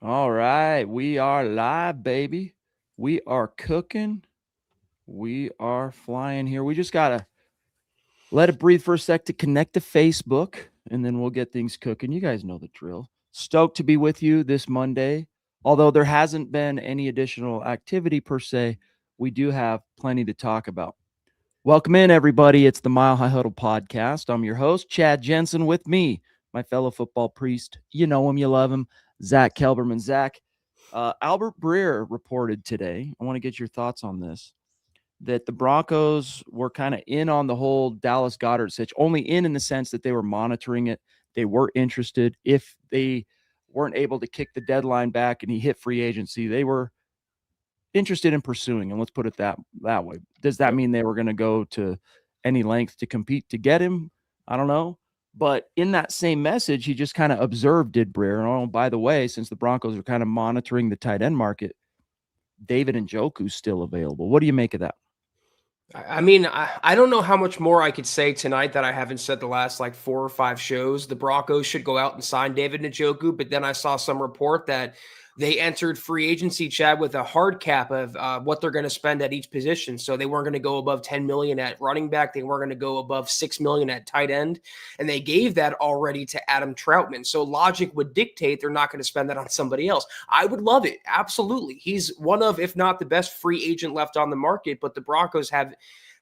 All right, we are live, baby. We are cooking. We are flying here. We just gotta let it breathe for a sec to connect to Facebook, and then we'll get things cooking. You guys know the drill. Stoked to be with you this Monday. Although there hasn't been any additional activity per se, we do have plenty to talk about. Welcome in, everybody. It's the Mile High Huddle podcast. I'm your host, Chad Jensen. With me, my fellow football priest. You know him, you love him, Zack Kelberman. Zach, Albert Breer reported today. I want to get your thoughts on this. That the Broncos were kind of in on the whole Dallas Goedert situation, only in the sense that they were monitoring it. They were interested. If they weren't able to kick the deadline back and he hit free agency, they were interested in pursuing him. Let's put it that way. Does that mean they were going to go to any length to compete to get him? I don't know. But in that same message, he just kind of observed, did Breer, oh, by the way, since the Broncos are kind of monitoring the tight end market, David Njoku's still available. What do you make of that? I don't know how much more I could say tonight that I haven't said the last like 4 or 5 shows. The Broncos should go out and sign David Njoku, but then I saw some report that they entered free agency, Chad, with a hard cap of what they're going to spend at each position. So they weren't going to go above 10 million at running back. They weren't going to go above 6 million at tight end. And they gave that already to Adam Troutman. So logic would dictate they're not going to spend that on somebody else. I would love it. Absolutely. He's one of, if not the best free agent left on the market, but the Broncos have,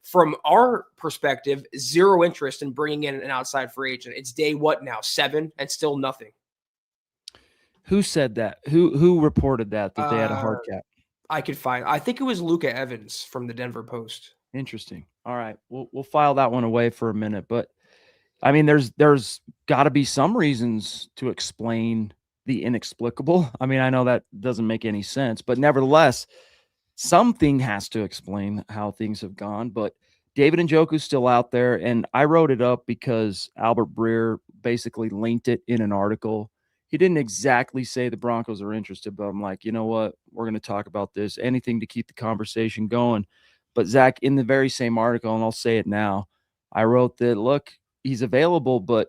from our perspective, zero interest in bringing in an outside free agent. It's day what now? 7 and still nothing. Who said that? Who reported that they had a hard cap? I could find. I think it was Luca Evans from the Denver Post. Interesting. All right, we'll file that one away for a minute. But I mean, there's got to be some reasons to explain the inexplicable. I mean, I know that doesn't make any sense, but nevertheless, something has to explain how things have gone. But David Njoku's still out there, and I wrote it up because Albert Breer basically linked it in an article. He didn't exactly say the Broncos are interested, but I'm like, you know what? We're going to talk about this. Anything to keep the conversation going. But Zach, in the very same article, and I'll say it now, I wrote that, look, he's available, but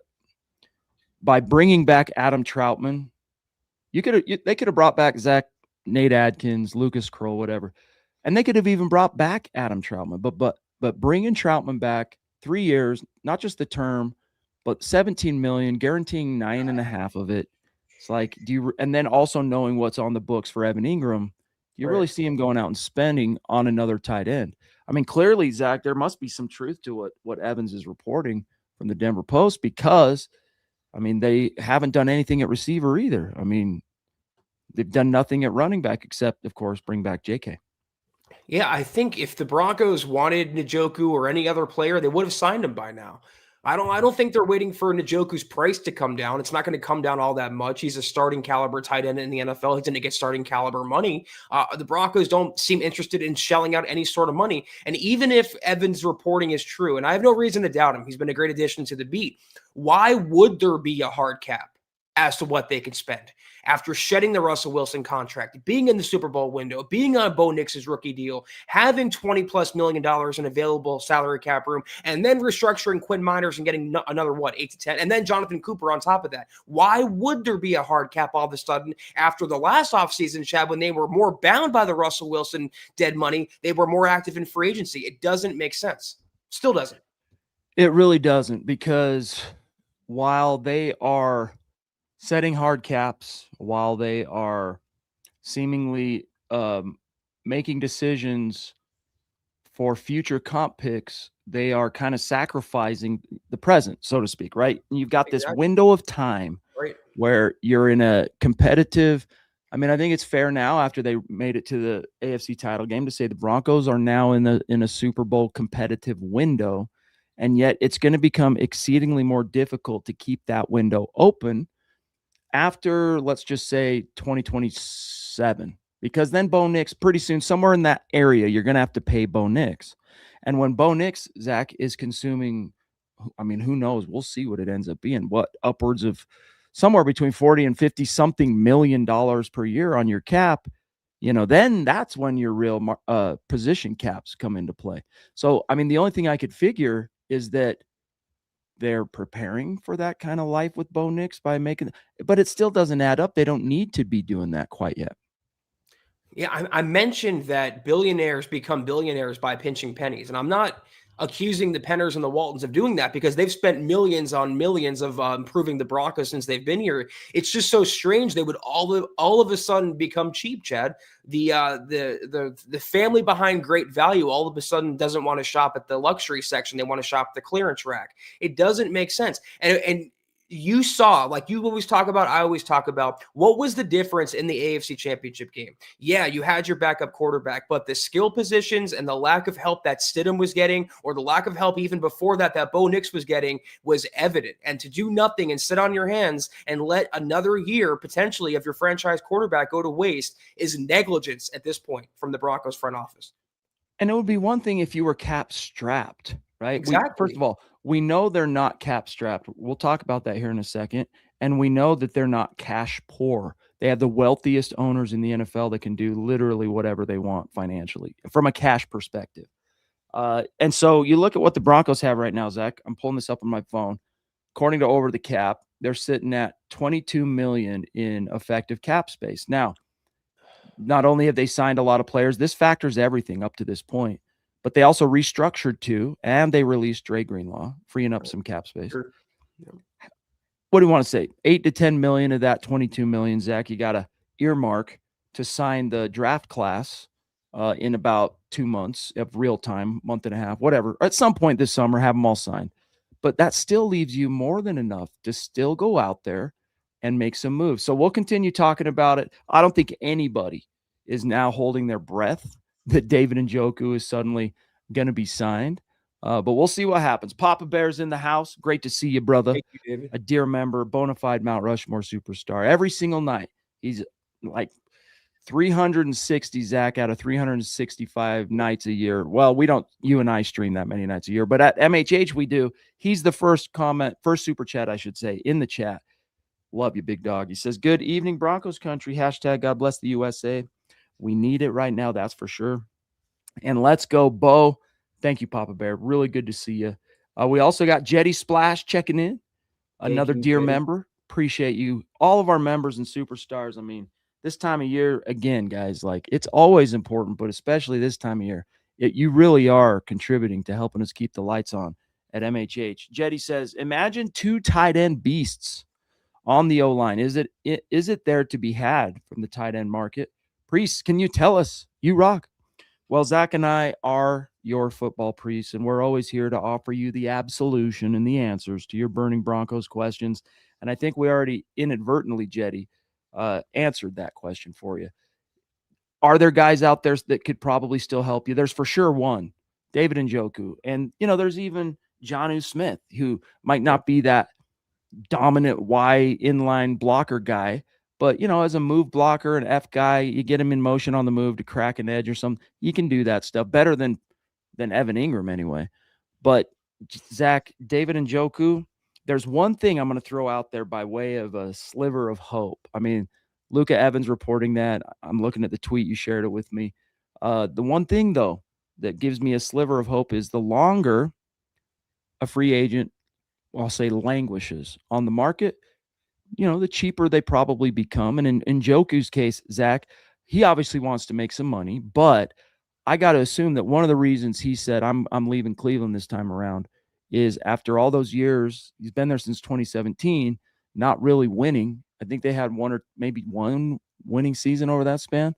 by bringing back Adam Troutman, they could have brought back Nate Adkins, Lucas Kroll, whatever, and they could have even brought back Adam Troutman. But bringing Troutman back 3 years, not just the term, but 17 million, guaranteeing 9.5 of it. It's like, and then also knowing what's on the books for Evan Ingram, do you really see him going out and spending on another tight end? I mean, clearly, Zach, there must be some truth to what Evans is reporting from the Denver Post, because, I mean, they haven't done anything at receiver either. I mean, they've done nothing at running back except, of course, bring back JK. Yeah, I think if the Broncos wanted Njoku or any other player, they would have signed him by now. I don't think they're waiting for Njoku's price to come down. It's not going to come down all that much. He's a starting caliber tight end in the NFL. He's going to get starting caliber money. The Broncos don't seem interested in shelling out any sort of money. And even if Evans' reporting is true, and I have no reason to doubt him, he's been a great addition to the beat. Why would there be a hard cap as to what they can spend? After shedding the Russell Wilson contract, being in the Super Bowl window, being on Bo Nix's rookie deal, having $20+ million in available salary cap room, and then restructuring Quinn Miners and getting another, 8 to 10, and then Jonathan Cooper on top of that. Why would there be a hard cap all of a sudden after the last offseason, Chad, when they were more bound by the Russell Wilson dead money, they were more active in free agency? It doesn't make sense. Still doesn't. It really doesn't, because while they are setting hard caps, while they are seemingly making decisions for future comp picks, they are kind of sacrificing the present, so to speak, right? You've got this window of time where you're in a competitive. I mean, I think it's fair now, after they made it to the AFC title game, to say the Broncos are now in a Super Bowl competitive window, and yet it's going to become exceedingly more difficult to keep that window open after, let's just say, 2027, because then Bo Nix, pretty soon, somewhere in that area, you're going to have to pay Bo Nix. And when Bo Nix, Zach, is consuming, I mean, who knows? We'll see what it ends up being. What, upwards of somewhere between 40 and 50 something million dollars per year on your cap, then that's when your real position caps come into play. So, I mean, the only thing I could figure is that they're preparing for that kind of life with Bo Nix by making, but it still doesn't add up. They don't need to be doing that quite yet. Yeah, I mentioned that billionaires become billionaires by pinching pennies, and I'm not accusing the Penners and the Waltons of doing that because they've spent millions on millions of improving the Broncos since they've been here. It's just so strange they would all of a sudden become cheap, Chad. The family behind great value all of a sudden doesn't want to shop at the luxury section; they want to shop at the clearance rack. It doesn't make sense, and you saw, like you always talk about, I always talk about, what was the difference in the AFC Championship game? Yeah, you had your backup quarterback, but the skill positions and the lack of help that Stidham was getting, or the lack of help even before that Bo Nix was getting, was evident. And to do nothing and sit on your hands and let another year potentially of your franchise quarterback go to waste is negligence at this point from the Broncos front office. And it would be one thing if you were cap strapped, right? Exactly. First of all, we know they're not cap strapped. We'll talk about that here in a second. And we know that they're not cash poor. They have the wealthiest owners in the NFL that can do literally whatever they want financially from a cash perspective. And so you look at what the Broncos have right now, Zach. I'm pulling this up on my phone. According to Over the Cap, they're sitting at $22 million in effective cap space. Now, not only have they signed a lot of players, this factors everything up to this point, but they also restructured too, and they released Dre Greenlaw, freeing up some cap space. Sure. Yeah. What do you want to say? 8 to 10 million of that 22 million, Zach, you got to earmark to sign the draft class in about 2 months of real time, month and a half, whatever. At some point this summer, have them all signed. But that still leaves you more than enough to still go out there and make some moves. So we'll continue talking about it. I don't think anybody is now holding their breath that David Njoku is suddenly going to be signed. But we'll see what happens. Papa Bear's in the house. Great to see you, brother. Thank you, David. A dear member, bona fide Mount Rushmore superstar. Every single night, he's like 360, Zach, out of 365 nights a year. Well, we don't, you and I stream that many nights a year, but at MHH we do. He's the first super chat, I should say, in the chat. Love you, big dog. He says, good evening, Broncos country. Hashtag God bless the USA. We need it right now, that's for sure. And let's go, Bo. Thank you, Papa Bear. Really good to see you. We also got Jetty Splash checking in. Another dear member. Appreciate you. All of our members and superstars. I mean, this time of year, again, guys, like it's always important, but especially this time of year, you really are contributing to helping us keep the lights on at MHH. Jetty says, imagine 2 tight end beasts on the O-line. Is it there to be had from the tight end market? Priest, can you tell us? You rock. Well, Zach and I are your football priests, and we're always here to offer you the absolution and the answers to your burning Broncos questions. And I think we already inadvertently, Jetty, answered that question for you. Are there guys out there that could probably still help you? There's for sure one, David Njoku. And, there's even Jonnu Smith, who might not be that dominant Y inline blocker guy, but, as a move blocker, an F guy, you get him in motion on the move to crack an edge or something. You can do that stuff better than Evan Ingram anyway. But, Zach, David Njoku, there's one thing I'm going to throw out there by way of a sliver of hope. I mean, Luca Evans reporting that. I'm looking at the tweet. You shared it with me. The one thing, though, that gives me a sliver of hope is the longer a free agent, I'll say, languishes on the market, the cheaper they probably become. And in Njoku's case, Zach, he obviously wants to make some money, but I got to assume that one of the reasons he said, I'm leaving Cleveland this time around is after all those years, he's been there since 2017, not really winning. I think they had one or maybe one winning season over that span.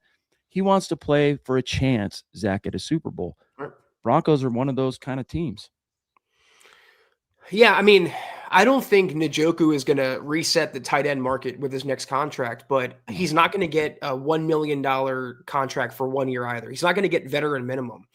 He wants to play for a chance, Zach, at a Super Bowl. Right. Broncos are one of those kind of teams. Yeah, I mean, I don't think Njoku is going to reset the tight end market with his next contract, but he's not going to get a $1 million contract for 1 year either. He's not going to get veteran minimum.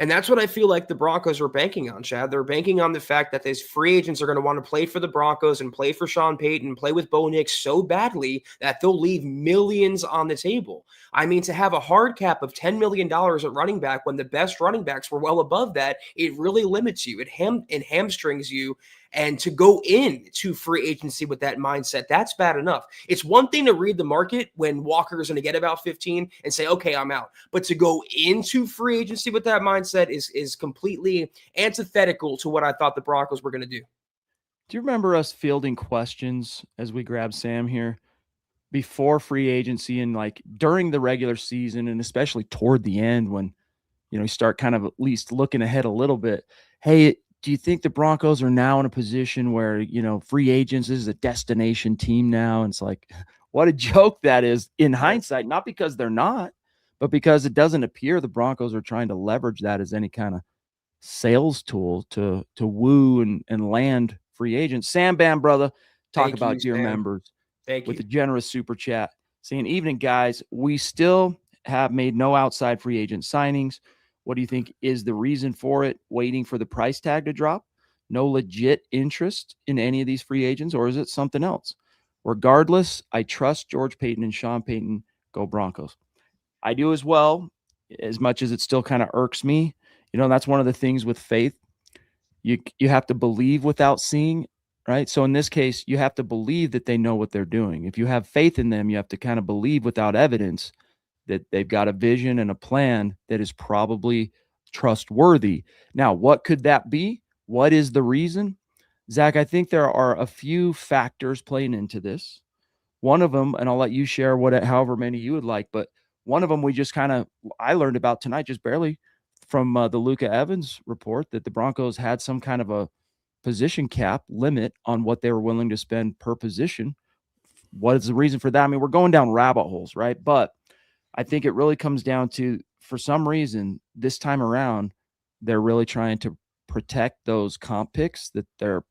And that's what I feel like the Broncos are banking on, Chad. They're banking on the fact that these free agents are going to want to play for the Broncos and play for Sean Payton, play with Bo Nix so badly that they'll leave millions on the table. I mean, to have a hard cap of $10 million at running back when the best running backs were well above that, it really limits you. It hamstrings you. And to go into free agency with that mindset, that's bad enough. It's one thing to read the market when Walker is going to get about 15 and say, okay, I'm out. But to go into free agency with that mindset is completely antithetical to what I thought the Broncos were going to do. Do you remember us fielding questions as we grab Sam here before free agency and like during the regular season and especially toward the end when you start kind of at least looking ahead a little bit? Hey, do you think the Broncos are now in a position where, free agents is a destination team now? And it's like, what a joke that is in hindsight, not because they're not, but because it doesn't appear the Broncos are trying to leverage that as any kind of sales tool to woo and land free agents. Sam Bam, brother, talk Thank you, about dear Sam. members Thank with you. a generous super chat saying, evening, guys. We still have made no outside free agent signings. What do you think is the reason for it? Waiting for the price tag to drop? No legit interest in any of these free agents, or is it something else? Regardless, I trust George Paton and Sean Payton. Go Broncos. I do as well, as much as it still kind of irks me. That's one of the things with faith. You have to believe without seeing, right? So in this case, you have to believe that they know what they're doing. If you have faith in them, you have to kind of believe without evidence that they've got a vision and a plan that is probably trustworthy. Now, what could that be? What is the reason? Zach, I think there are a few factors playing into this. One of them, and I'll let you share however many you would like, but one of them I learned about tonight just barely from the Luka Evans report that the Broncos had some kind of a position cap limit on what they were willing to spend per position. What is the reason for that? I mean, we're going down rabbit holes, right? But I think it really comes down to, for some reason, this time around, they're really trying to protect those comp picks that they're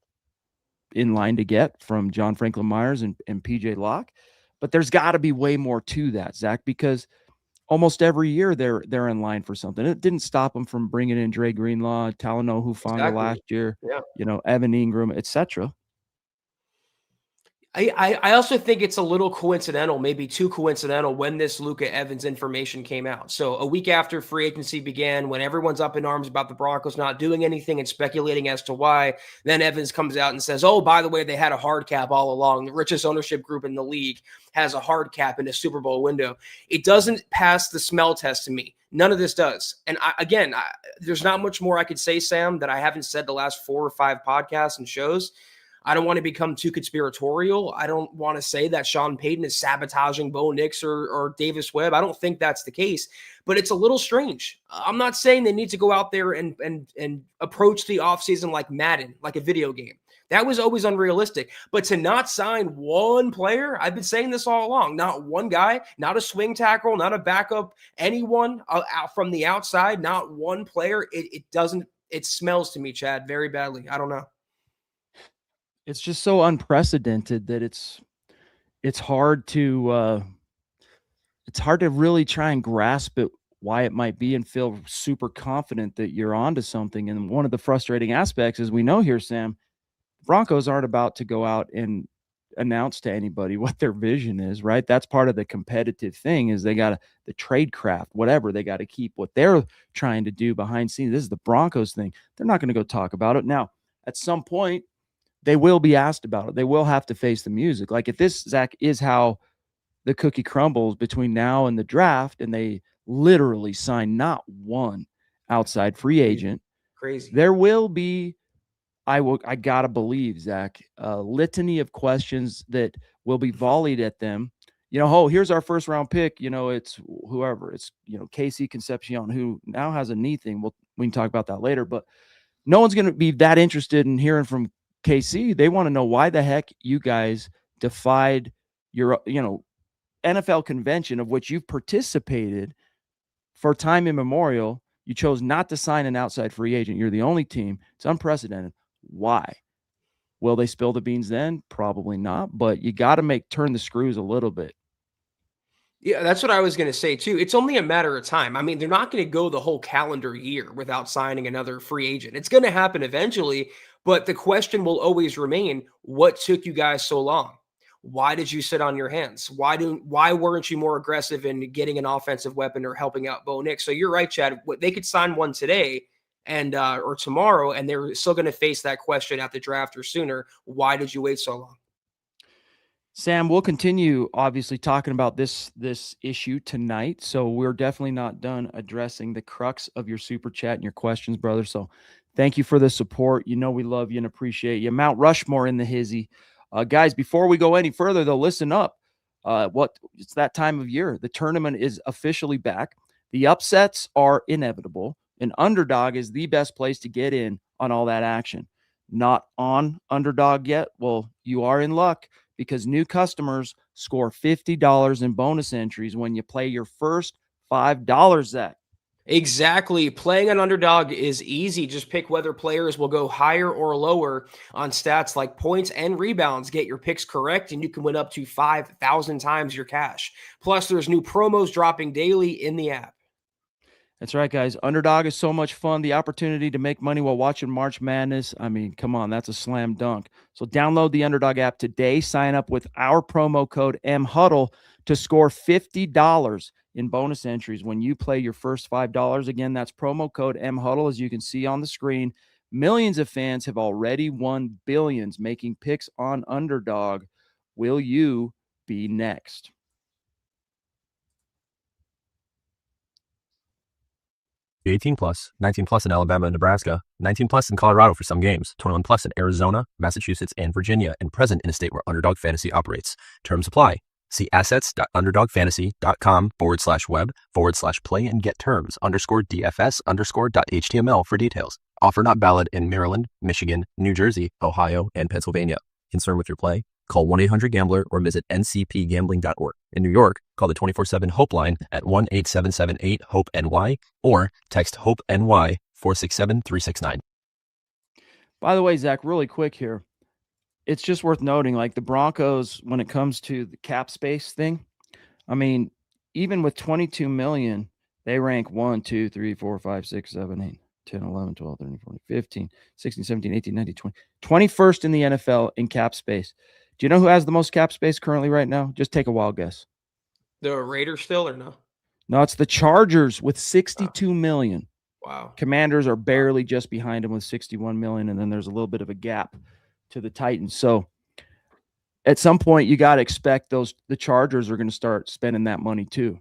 in line to get from John Franklin Myers and PJ Locke. But there's got to be way more to that, Zach, because almost every year they're in line for something. It didn't stop them from bringing in Dre Greenlaw, Talanoa Hufanga Exactly. last year, Yeah. Evan Ingram, etc. I also think it's a little coincidental, maybe too coincidental, when this Luka Evans information came out. So a week after free agency began, when everyone's up in arms about the Broncos not doing anything and speculating as to why, then Evans comes out and says, oh, by the way, they had a hard cap all along. The richest ownership group in the league has a hard cap in a Super Bowl window. It doesn't pass the smell test to me. None of this does. And there's not much more I could say, Sam, that I haven't said the last 4 or 5 podcasts and shows. I don't want to become too conspiratorial. I don't want to say that Sean Payton is sabotaging Bo Nix or Davis Webb. I don't think that's the case, but it's a little strange. I'm not saying they need to go out there and approach the offseason like Madden, like a video game. That was always unrealistic. But to not sign one player, I've been saying this all along, not one guy, not a swing tackle, not a backup, anyone out from the outside, not one player. It smells to me, Chad, very badly. I don't know. It's just so unprecedented that it's hard to really try and grasp it, why it might be, and feel super confident that you're onto something. And one of the frustrating aspects, as we know here, Sam, Broncos aren't about to go out and announce to anybody what their vision is, right? That's part of the competitive thing, is they got the trade craft, whatever. They got to keep what they're trying to do behind scenes. This is the Broncos thing. They're not going to go talk about it. Now, at some point, they will be asked about it. They will have to face the music. Like, if this, Zach, is how the cookie crumbles between now and the draft, and they literally sign not one outside free agent, Crazy. there will be, I gotta believe, Zach, a litany of questions that will be volleyed at them. Oh, here's our first round pick. It's whoever. It's Casey Concepcion, who now has a knee thing. We can talk about that later, but no one's going to be that interested in hearing from KC. They want to know why the heck you guys defied your NFL convention, of which you've participated for time immemorial. You chose not to sign an outside free agent. You're the only team. It's unprecedented. Why? Will they spill the beans then? Probably not, but you got to turn the screws a little bit. Yeah, that's what I was going to say too. It's only a matter of time. I mean, they're not going to go the whole calendar year without signing another free agent. It's going to happen eventually, but the question will always remain, what took you guys so long? Why did you sit on your hands? Why weren't you more aggressive in getting an offensive weapon or helping out Bo Nix? So you're right, Chad. They could sign one today and or tomorrow, and they're still going to face that question at the draft or sooner. Why did you wait so long? Sam, we'll continue obviously talking about this issue tonight. So we're definitely not done addressing the crux of your super chat and your questions, brother. So Thank you for the support. You know we love you and appreciate you. Mount Rushmore in the hizzy. Guys, before we go any further, though, listen up. It's that time of year. The tournament is officially back. The upsets are inevitable. An underdog is the best place to get in on all that action. Not on Underdog yet? Well, you are in luck because new customers score $50 in bonus entries when you play your first $5, Zach. Exactly. Playing an underdog is easy. Just pick whether players will go higher or lower on stats like points and rebounds. Get your picks correct, and you can win up to 5,000 times your cash. Plus, there's new promos dropping daily in the app. That's right, guys. Underdog is so much fun. The opportunity to make money while watching March Madness. I mean, come on, that's a slam dunk. So download the Underdog app today. Sign up with our promo code MHuddle to score $50 in bonus entries when you play your first $5. Again, that's promo code MHuddle, as you can see on the screen. Millions of fans have already won billions making picks on Underdog. Will you be next? Be 18 plus, 19 plus in Alabama and Nebraska, 19 plus in Colorado for some games, 21 plus in Arizona, Massachusetts, and Virginia, and present in a state where Underdog Fantasy operates. Terms apply. See assets.underdogfantasy.com/web/play and get terms _DFS_.html for details. Offer not valid in Maryland, Michigan, New Jersey, Ohio, and Pennsylvania. Concerned with your play? Call 1-800-GAMBLER or visit ncpgambling.org. In New York, call the 24/7 HOPE line at 1-8778-HOPE-NY or text HOPE-NY 467-369. By the way, Zach, really quick here. It's just worth noting, like the Broncos, when it comes to the cap space thing, I mean, even with 22 million, they rank 1, 2, 3, 4, 5, 6, 7, 8, 10, 11, 12, 13, 14, 15, 16, 17, 18, 19, 20. 21st in the NFL in cap space. Do you know who has the most cap space currently right now? Just take a wild guess. The Raiders still or no? No, it's the Chargers with 62 million. Wow. Commanders are barely just behind them with 61 million, and then there's a little bit of a gap to the Titans. So at some point, you got to expect the Chargers are going to start spending that money too.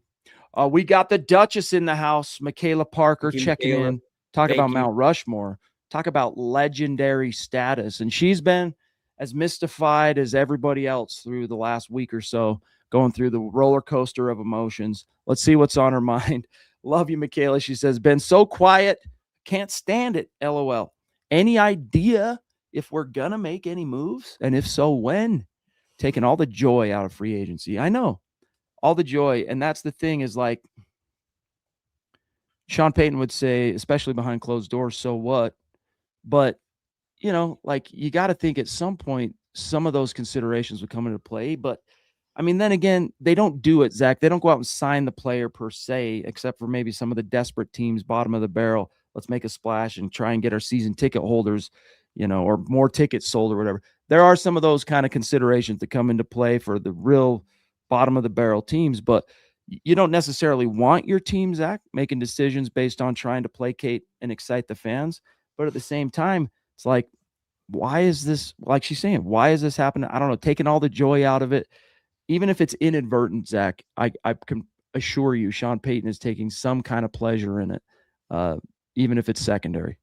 We got the Duchess in the house, Michaela Parker, checking in. Talk about Mount Rushmore. Talk about legendary status. And she's been as mystified as everybody else through the last week or so, going through the roller coaster of emotions. Let's see what's on her mind. Love you, Michaela. She says, been so quiet. Can't stand it. LOL. Any idea if we're going to make any moves? And if so, when? Taking all the joy out of free agency. I know. All the joy. And that's the thing is, like Sean Payton would say, especially behind closed doors, so what? But, you know, like you got to think at some point, some of those considerations would come into play. But I mean, then again, they don't do it, Zach. They don't go out and sign the player per se, except for maybe some of the desperate teams, bottom of the barrel. Let's make a splash and try and get our season ticket holders, you know, or more tickets sold or whatever. There are some of those kind of considerations that come into play for the real bottom of the barrel teams, but you don't necessarily want your team, Zach, making decisions based on trying to placate and excite the fans. But at the same time, it's like, why is this, like she's saying, why is this happening? I don't know, taking all the joy out of it. Even if it's inadvertent, Zach, I can assure you Sean Payton is taking some kind of pleasure in it, even if it's secondary.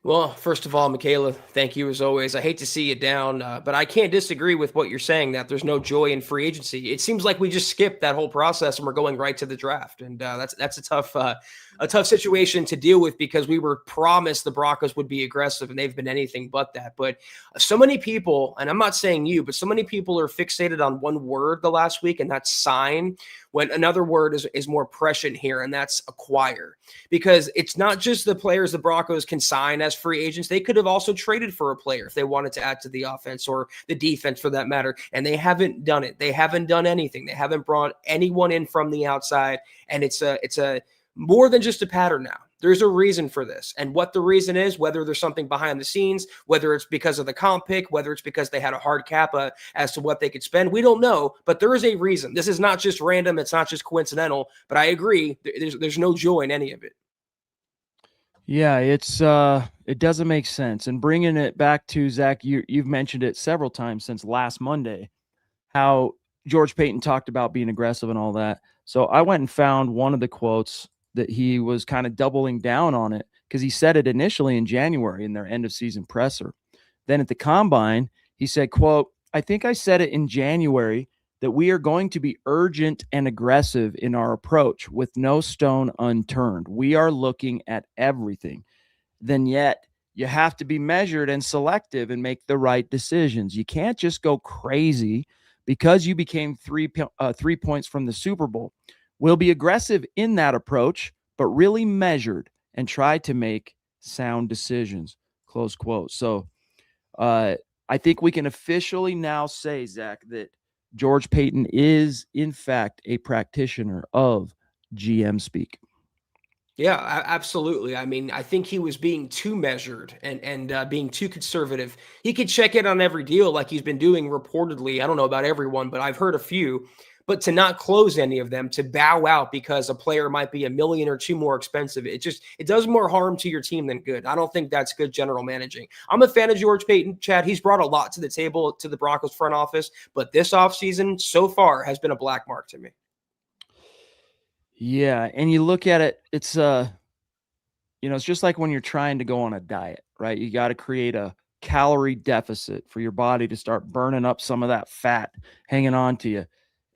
Well, first of all, Michaela, thank you as always. I hate to see you down, but I can't disagree with what you're saying that there's no joy in free agency. It seems like we just skipped that whole process and we're going right to the draft, and that's a tough situation to deal with because we were promised the Broncos would be aggressive and they've been anything but that. But so many people, and I'm not saying you, but so many people are fixated on one word the last week, and that's sign, when another word is more prescient here, and that's acquire. Because it's not just the players the Broncos can sign as free agents. They could have also traded for a player if they wanted to add to the offense or the defense for that matter, and they haven't done it. They haven't done anything. They haven't brought anyone in from the outside, and it's a more than just a pattern now. There's a reason for this. And what the reason is, whether there's something behind the scenes, whether it's because of the comp pick, whether it's because they had a hard cap as to what they could spend, we don't know. But there is a reason. This is not just random. It's not just coincidental. But I agree. There's no joy in any of it. Yeah, it doesn't make sense. And bringing it back to Zach, you've mentioned it several times since last Monday, how George Payton talked about being aggressive and all that. So I went and found one of the quotes that he was kind of doubling down on it because he said it initially in January in their end of season presser. Then at the combine, he said, quote, "I think I said it in January that we are going to be urgent and aggressive in our approach with no stone unturned. We are looking at everything. Then yet you have to be measured and selective and make the right decisions. You can't just go crazy because you became 3 points from the Super Bowl. We'll be aggressive in that approach, but really measured and try to make sound decisions," close quote. So I think we can officially now say, Zach, that George Paton is, in fact, a practitioner of GM speak. Yeah, absolutely. I mean, I think he was being too measured and being too conservative. He could check in on every deal like he's been doing reportedly. I don't know about everyone, but I've heard a few. But to not close any of them, to bow out because a player might be $1 million or $2 million more expensive, it does more harm to your team than good. I don't think that's good general managing. I'm a fan of George Paton, Chad. He's brought a lot to the table to the Broncos front office, but this offseason so far has been a black mark to me. Yeah, and you look at it, it's it's just like when you're trying to go on a diet, right? You got to create a calorie deficit for your body to start burning up some of that fat hanging on to you.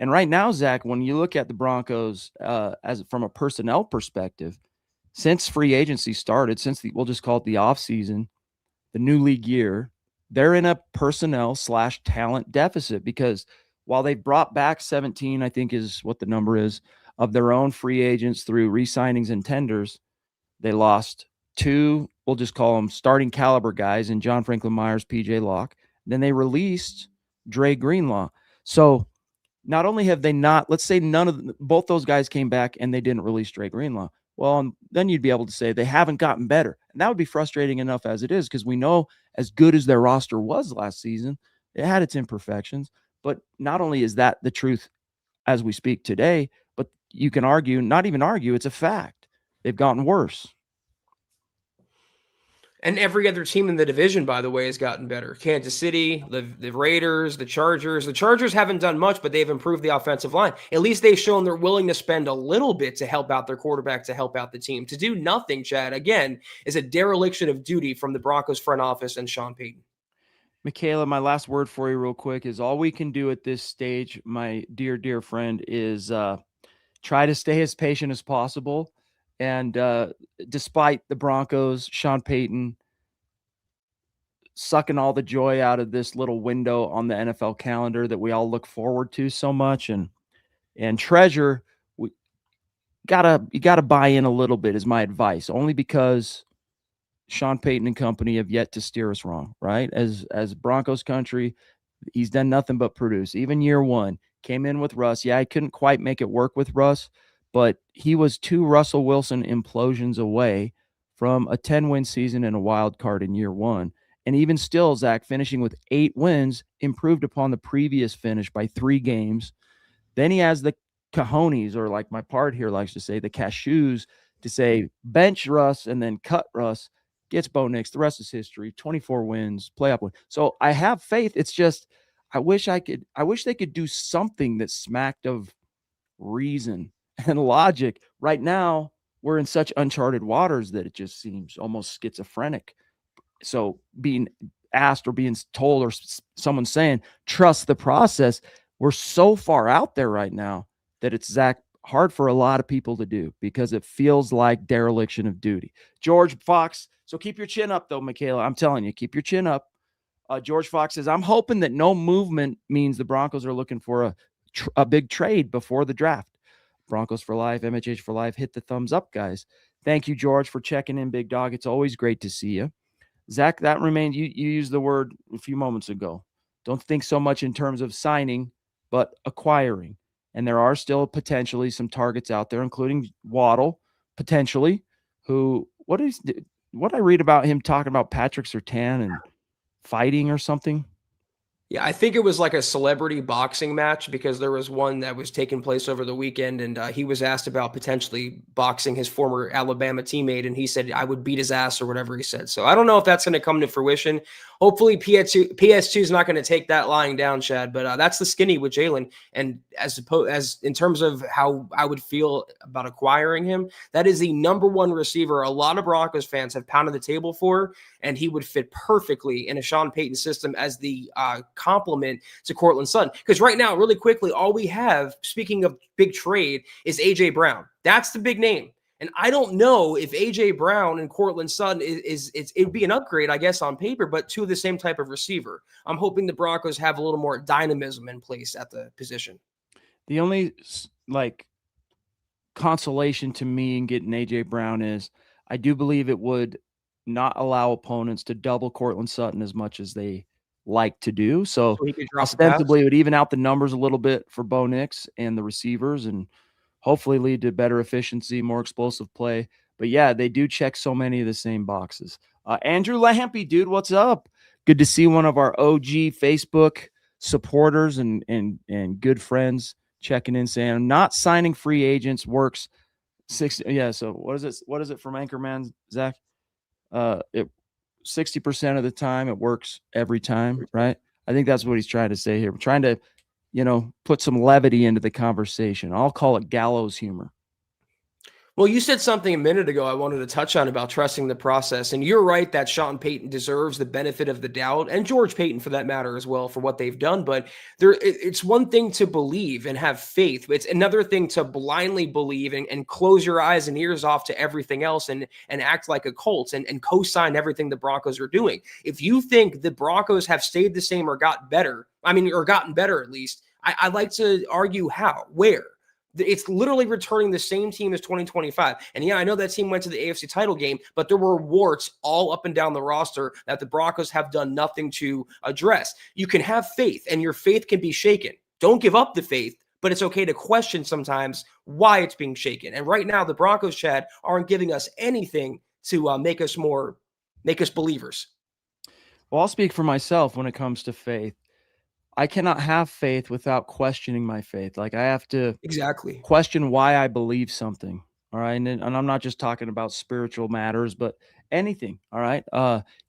And right now, Zach, when you look at the Broncos as from a personnel perspective, since free agency started, we'll just call it the offseason, the new league year, they're in a personnel/talent deficit because while they brought back 17, I think is what the number is, of their own free agents through re-signings and tenders, they lost 2, we'll just call them starting caliber guys in John Franklin Myers, PJ Locke. Then they released Dre Greenlaw. So not only have they not, let's say both those guys came back and they didn't release Dre Greenlaw. Well, then you'd be able to say they haven't gotten better. And that would be frustrating enough as it is because we know as good as their roster was last season, it had its imperfections. But not only is that the truth as we speak today, but you can argue, not even argue, it's a fact. They've gotten worse. And every other team in the division, by the way, has gotten better. Kansas City, the Raiders, the Chargers. The Chargers haven't done much, but they've improved the offensive line. At least they've shown they're willing to spend a little bit to help out their quarterback, to help out the team. To do nothing, Chad, again, is a dereliction of duty from the Broncos front office and Sean Payton. Michaela, my last word for you real quick is all we can do at this stage, my dear, dear friend, is try to stay as patient as possible. And despite the Broncos, Sean Payton sucking all the joy out of this little window on the NFL calendar that we all look forward to so much and treasure, you gotta buy in a little bit is my advice, only because Sean Payton and company have yet to steer us wrong, right? As Broncos country, he's done nothing but produce. Even year one, came in with Russ. Yeah, I couldn't quite make it work with Russ, but he was 2 Russell Wilson implosions away from a 10-win season and a wild card in year one. And even still, Zach, finishing with 8 wins, improved upon the previous finish by 3 games. Then he has the cojones, or like my part here likes to say, the cashews, to say bench Russ and then cut Russ, gets Bo Nix. The rest is history. 24 wins, playoff win. So I have faith. It's just I wish they could do something that smacked of reason and logic. Right now, we're in such uncharted waters that it just seems almost schizophrenic. So being asked or being told or someone saying, trust the process, we're so far out there right now that it's, Zach, hard for a lot of people to do because it feels like dereliction of duty. George Fox, so keep your chin up though, Michaela. I'm telling you, keep your chin up. George Fox says, I'm hoping that no movement means the Broncos are looking for a big trade before the draft. Broncos for life, MHH for life. Hit the thumbs up, guys. Thank you, George, for checking in, big dog. It's always great to see you. Zach, that remains, you used the word a few moments ago. Don't think so much in terms of signing, but acquiring. And there are still potentially some targets out there, including Waddle, potentially, who, what I read about him talking about Patrick Surtain and fighting or something? Yeah, I think it was like a celebrity boxing match because there was one that was taking place over the weekend, and he was asked about potentially boxing his former Alabama teammate, and he said, "I would beat his ass," or whatever he said. So I don't know if that's going to come to fruition. Hopefully, PS2 is not going to take that lying down, Chad. But that's the skinny with Jalen, and as in terms of how I would feel about acquiring him, that is the number one receiver a lot of Broncos fans have pounded the table for, and he would fit perfectly in a Sean Payton system as the complement to Cortland Sutton. Because right now, really quickly, all we have, speaking of big trade, is A.J. Brown. That's the big name. And I don't know if A.J. Brown and Cortland Sutton it would be an upgrade, I guess, on paper, but two of the same type of receiver. I'm hoping the Broncos have a little more dynamism in place at the position. The only consolation to me in getting AJ Brown is I do believe it would not allow opponents to double Cortland Sutton as much as they like to do. So he could drop a pass. ostensibly it would even out the numbers a little bit for Bo Nix and the receivers and hopefully lead to better efficiency, more explosive play. But yeah, they do check so many of the same boxes. Andrew Lampy, dude, what's up? Good to see one of our OG Facebook supporters and good friends checking in saying not signing free agents works 60. Yeah. So what is it? What is it from Anchorman, Zach? It 60% of the time it works every time, right? I think that's what he's trying to say here. We're trying to, put some levity into the conversation. I'll call it gallows humor. Well, you said something a minute ago I wanted to touch on about trusting the process. And you're right that Sean Payton deserves the benefit of the doubt, and George Payton for that matter as well, for what they've done. But it's one thing to believe and have faith. It's another thing to blindly believe and close your eyes and ears off to everything else and act like a cult and co-sign everything the Broncos are doing. If you think the Broncos have stayed the same or got better, or gotten better at least, I'd like to argue how, where. It's literally returning the same team as 2025. And yeah, I know that team went to the AFC title game, but there were warts all up and down the roster that the Broncos have done nothing to address. You can have faith, and your faith can be shaken. Don't give up the faith, but it's okay to question sometimes why it's being shaken. And right now, the Broncos, Chad, aren't giving us anything to make us believers. Well, I'll speak for myself when it comes to faith. I cannot have faith without questioning my faith. Like I have to question why I believe something. All right. And I'm not just talking about spiritual matters, but anything. All right.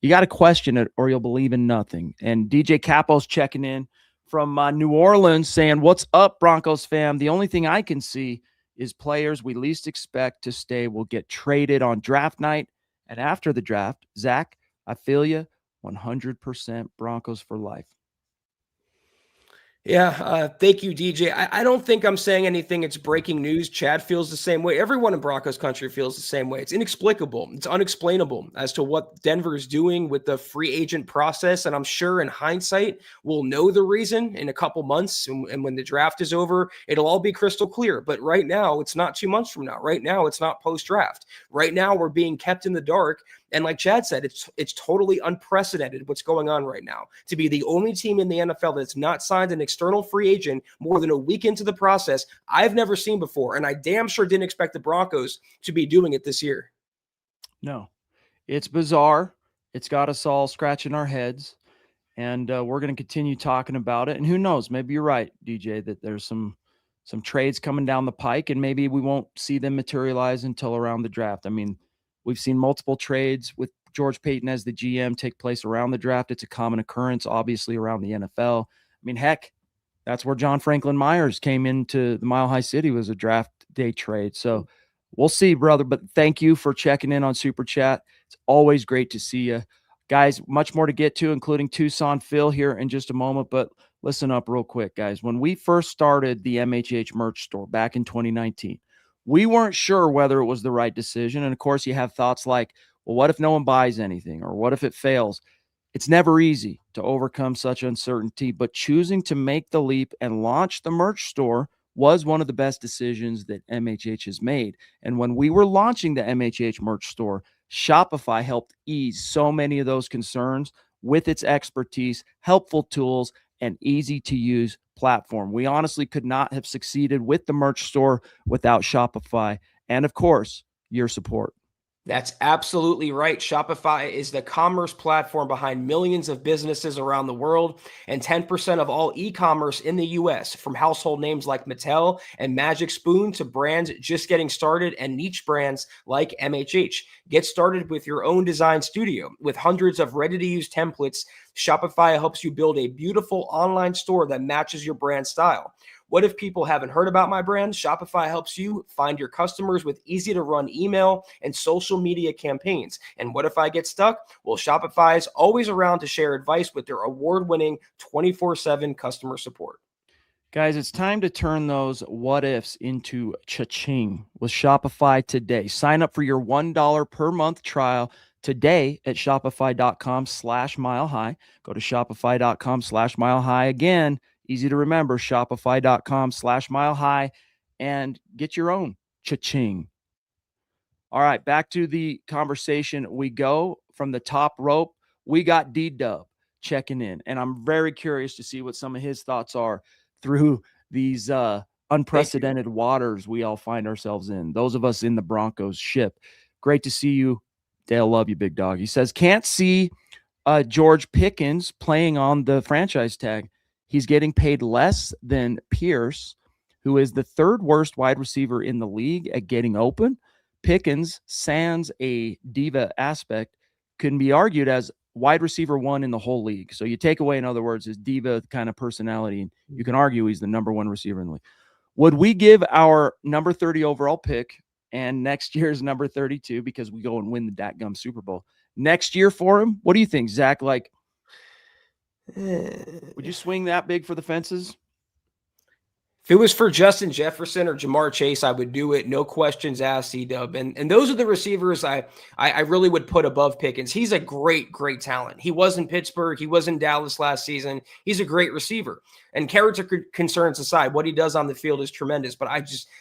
You got to question it or you'll believe in nothing. And DJ Capo's checking in from New Orleans saying, "What's up, Broncos fam? The only thing I can see is players we least expect to stay will get traded on draft night and after the draft." Zach, I feel you 100% Broncos for life. Yeah, thank you, DJ. I don't think I'm saying anything. It's breaking news. Chad feels the same way. Everyone in Broncos country feels the same way. It's inexplicable. It's unexplainable as to what Denver is doing with the free agent process. And I'm sure in hindsight, we'll know the reason in a couple months. And when the draft is over, it'll all be crystal clear. But right now, it's not 2 months from now. Right now, it's not post-draft. Right now, we're being kept in the dark. And like Chad said, it's totally unprecedented what's going on right now. To be the only team in the NFL that's not signed an external free agent more than a week into the process, I've never seen before. And I damn sure didn't expect the Broncos to be doing it this year. No, it's bizarre. It's got us all scratching our heads. And we're going to continue talking about it. And who knows, maybe you're right, DJ, that there's some trades coming down the pike and maybe we won't see them materialize until around the draft. I mean, we've seen multiple trades with George Payton as the GM take place around the draft. It's a common occurrence, obviously, around the NFL. I mean, heck, that's where John Franklin Myers came into the Mile High City, was a draft day trade. So we'll see, brother. But thank you for checking in on Super Chat. It's always great to see you. Guys, much more to get to, including Tucson Phil here in just a moment. But listen up real quick, guys. When we first started the MHH merch store back in 2019, we weren't sure whether it was the right decision. And of course, you have thoughts like, well, what if no one buys anything? Or what if it fails? It's never easy to overcome such uncertainty, but choosing to make the leap and launch the merch store was one of the best decisions that MHH has made. And when we were launching the MHH merch store, Shopify helped ease so many of those concerns with its expertise, helpful tools, and easy to use platform. We honestly could not have succeeded with the merch store without Shopify and, of course, your support. That's absolutely right. Shopify is the commerce platform behind millions of businesses around the world and 10% of all e-commerce in the US, from household names like Mattel and Magic Spoon to brands just getting started and niche brands like MHH. Get started with your own design studio. With hundreds of ready-to-use templates, Shopify helps you build a beautiful online store that matches your brand style. What if people haven't heard about my brand? Shopify helps you find your customers with easy to run email and social media campaigns. And what if I get stuck? Well, Shopify is always around to share advice with their award-winning 24/7 customer support. Guys, it's time to turn those what ifs into cha-ching with Shopify today. Sign up for your $1 per month trial today at shopify.com/milehigh. Go to shopify.com/milehigh. Again, easy to remember, shopify.com/milehigh, and get your own cha-ching. All right, back to the conversation we go. From the top rope, we got D-Dub checking in, and I'm very curious to see what some of his thoughts are through these unprecedented waters we all find ourselves in, those of us in the Broncos ship. Great to see you. Dale, love you, big dog. He says, can't see George Pickens playing on the franchise tag. He's getting paid less than Pierce, who is the third worst wide receiver in the league at getting open. Pickens, sans a diva aspect, can be argued as wide receiver one in the whole league. So you take away, in other words, his diva kind of personality, and you can argue he's the number one receiver in the league. Would we give our number 30 overall pick and next year's number 32, because we go and win the dadgum Super Bowl next year for him? What do you think, Zach? Like, would you swing that big for the fences? If it was for Justin Jefferson or Jamar Chase, I would do it. No questions asked, C-Dub. And those are the receivers I really would put above Pickens. He's a great, great talent. He was in Pittsburgh. He was in Dallas last season. He's a great receiver. And character concerns aside, what he does on the field is tremendous. But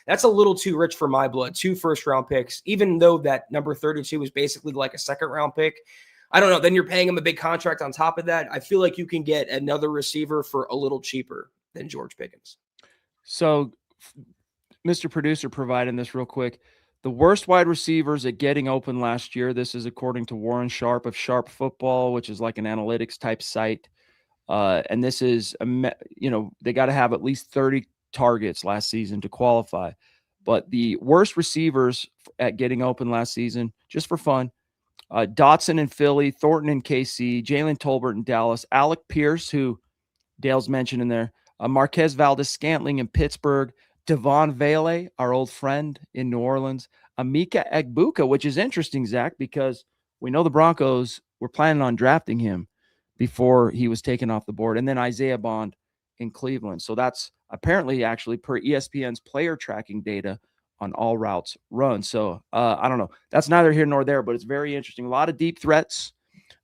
that's a little too rich for my blood. 2 first-round picks, even though that number 32 is basically like a second-round pick. I don't know. Then you're paying him a big contract on top of that. I feel like you can get another receiver for a little cheaper than George Pickens. So, Mr. Producer providing this real quick. The worst wide receivers at getting open last year. This is according to Warren Sharp of Sharp Football, which is like an analytics type site. And this is, they got to have at least 30 targets last season to qualify. But the worst receivers at getting open last season, just for fun, Dotson in Philly, Thornton in KC, Jalen Tolbert in Dallas, Alec Pierce, who Dale's mentioned in there, Marquez Valdez-Scantling in Pittsburgh, Devon Vele, our old friend in New Orleans, Emeka Egbuka, which is interesting, Zach, because we know the Broncos were planning on drafting him before he was taken off the board, and then Isaiah Bond in Cleveland. So that's apparently actually per ESPN's player tracking data on all routes run. So I don't know. That's neither here nor there, but it's very interesting. A lot of deep threats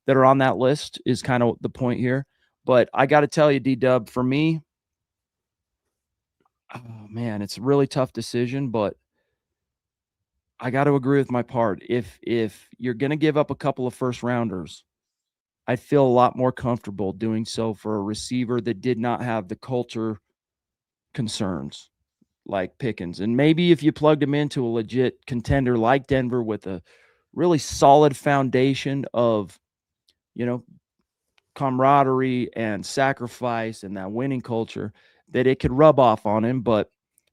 that are on that list is kind of the point here. But I got to tell you, D-Dub, for me, oh, man, it's a really tough decision, but I got to agree with my part. If you're going to give up a couple of first rounders, I feel a lot more comfortable doing so for a receiver that did not have the culture concerns like Pickens. And maybe if you plugged him into a legit contender like Denver with a really solid foundation of, camaraderie and sacrifice and that winning culture, that it could rub off on him. But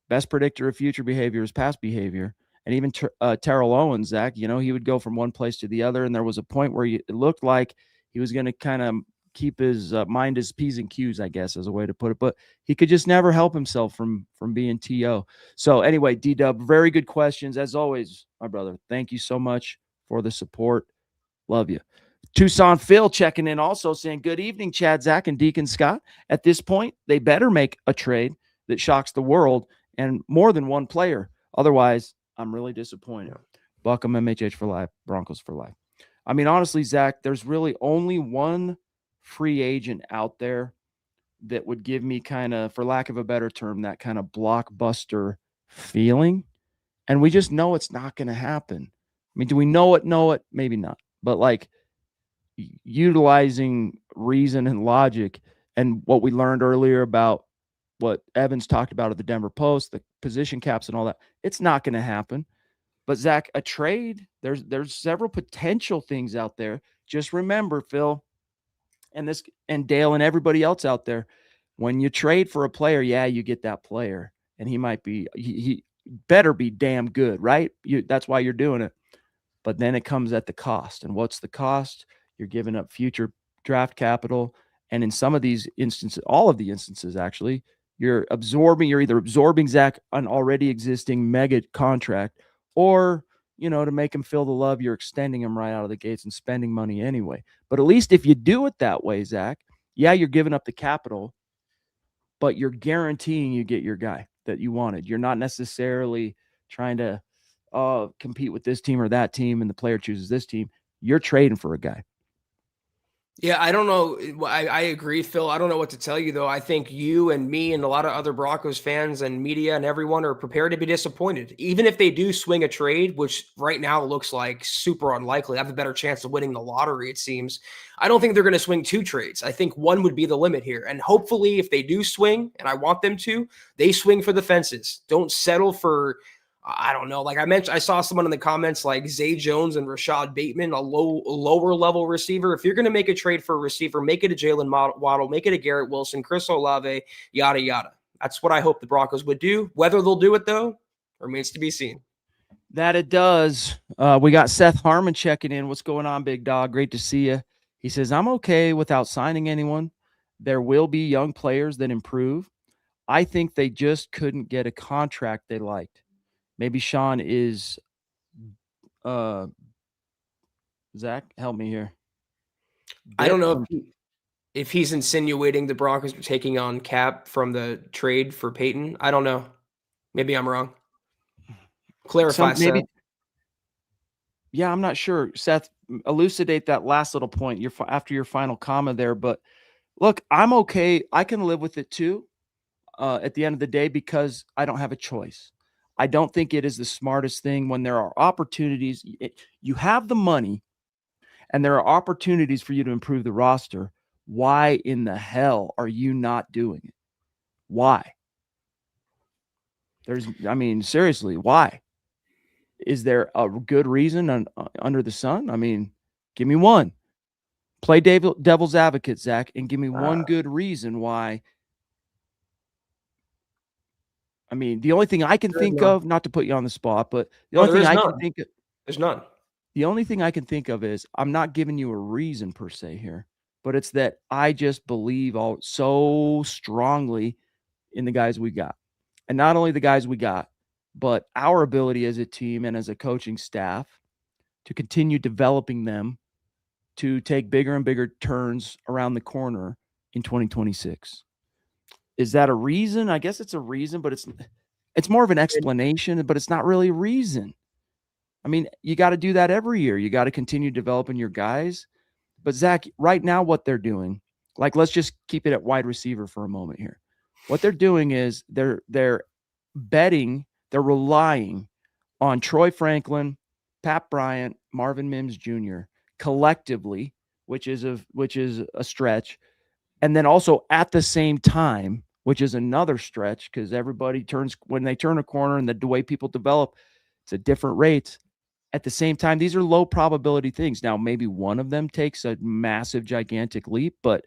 best predictor of future behavior is past behavior. And even Terrell Owens, Zach, he would go from one place to the other. And there was a point where it looked like he was going to kind of keep his mind his P's and Q's, I guess, as a way to put it. But he could just never help himself from being T.O. So anyway, D-Dub, very good questions. As always, my brother, thank you so much for the support. Love you. Tucson Phil checking in also saying, good evening, Chad, Zach, and Deacon Scott. At this point, they better make a trade that shocks the world and more than one player. Otherwise, I'm really disappointed. Buckham, MHH for life, Broncos for life. I mean, honestly, Zach, there's really only one free agent out there that would give me kind of, for lack of a better term, that kind of blockbuster feeling. And we just know it's not going to happen. I mean, do we know it? Know it? Maybe not. But like, utilizing reason and logic and what we learned earlier about what Evans talked about at the Denver Post, the position caps and all that, it's not going to happen. But Zach, a trade, there's several potential things out there. Just remember, Phil, and Dale and everybody else out there, when you trade for a player, yeah, you get that player, and he better be damn good, right? That's why you're doing it. But then it comes at the cost. And what's the cost? You're giving up future draft capital. And in some of these instances, all of the instances actually, you're either absorbing Zach an already existing mega contract, or to make him feel the love, you're extending him right out of the gates and spending money anyway. But at least if you do it that way, Zach, yeah, you're giving up the capital, but you're guaranteeing you get your guy that you wanted. You're not necessarily trying to compete with this team or that team and the player chooses this team. You're trading for a guy. Yeah, I don't know. I agree, Phil. I don't know what to tell you, though. I think you and me and a lot of other Broncos fans and media and everyone are prepared to be disappointed. Even if they do swing a trade, which right now looks like super unlikely, have a better chance of winning the lottery, it seems. I don't think they're going to swing 2 trades. I think one would be the limit here. And hopefully, if they do swing, and I want them to, they swing for the fences. Don't settle for, I don't know. Like I mentioned, I saw someone in the comments like Zay Jones and Rashad Bateman, a lower level receiver. If you're going to make a trade for a receiver, make it a Jalen Waddle, make it a Garrett Wilson, Chris Olave, yada, yada. That's what I hope the Broncos would do. Whether they'll do it, though, remains to be seen. That it does. We got Seth Harmon checking in. What's going on, big dog? Great to see you. He says, I'm okay without signing anyone. There will be young players that improve. I think they just couldn't get a contract they liked. Maybe Sean is Zach, help me here. I don't know if he's insinuating the Broncos are taking on Cap from the trade for Peyton. I don't know. Maybe I'm wrong. Clarify, maybe. Seth. Yeah, I'm not sure. Seth, elucidate that last little point after your final comma there. But look, I'm okay. I can live with it too at the end of the day because I don't have a choice. I don't think it is the smartest thing when there are opportunities. You have the money and there are opportunities for you to improve the roster. Why in the hell are you not doing it? Why? Seriously, why? Is there a good reason under the sun? I mean, give me one. Play devil's advocate, Zach, and give me one good reason why. I mean, the only thing I can think of, not to put you on the spot, but the only thing I can think of, there's none. The only thing I can think of is I'm not giving you a reason per se here, but it's that I just believe so strongly in the guys we got. And not only the guys we got, but our ability as a team and as a coaching staff to continue developing them to take bigger and bigger turns around the corner in 2026. Is that a reason? I guess it's a reason, but it's more of an explanation, but it's not really a reason. I mean, you got to do that every year. You got to continue developing your guys. But Zach, right now what they're doing, like let's just keep it at wide receiver for a moment here. What they're doing is they're relying on Troy Franklin, Pat Bryant, Marvin Mims Jr. collectively, which is a stretch. And then also at the same time, which is another stretch because everybody when they turn a corner and the way people develop, it's at different rates. At the same time, these are low probability things. Now, maybe one of them takes a massive, gigantic leap, but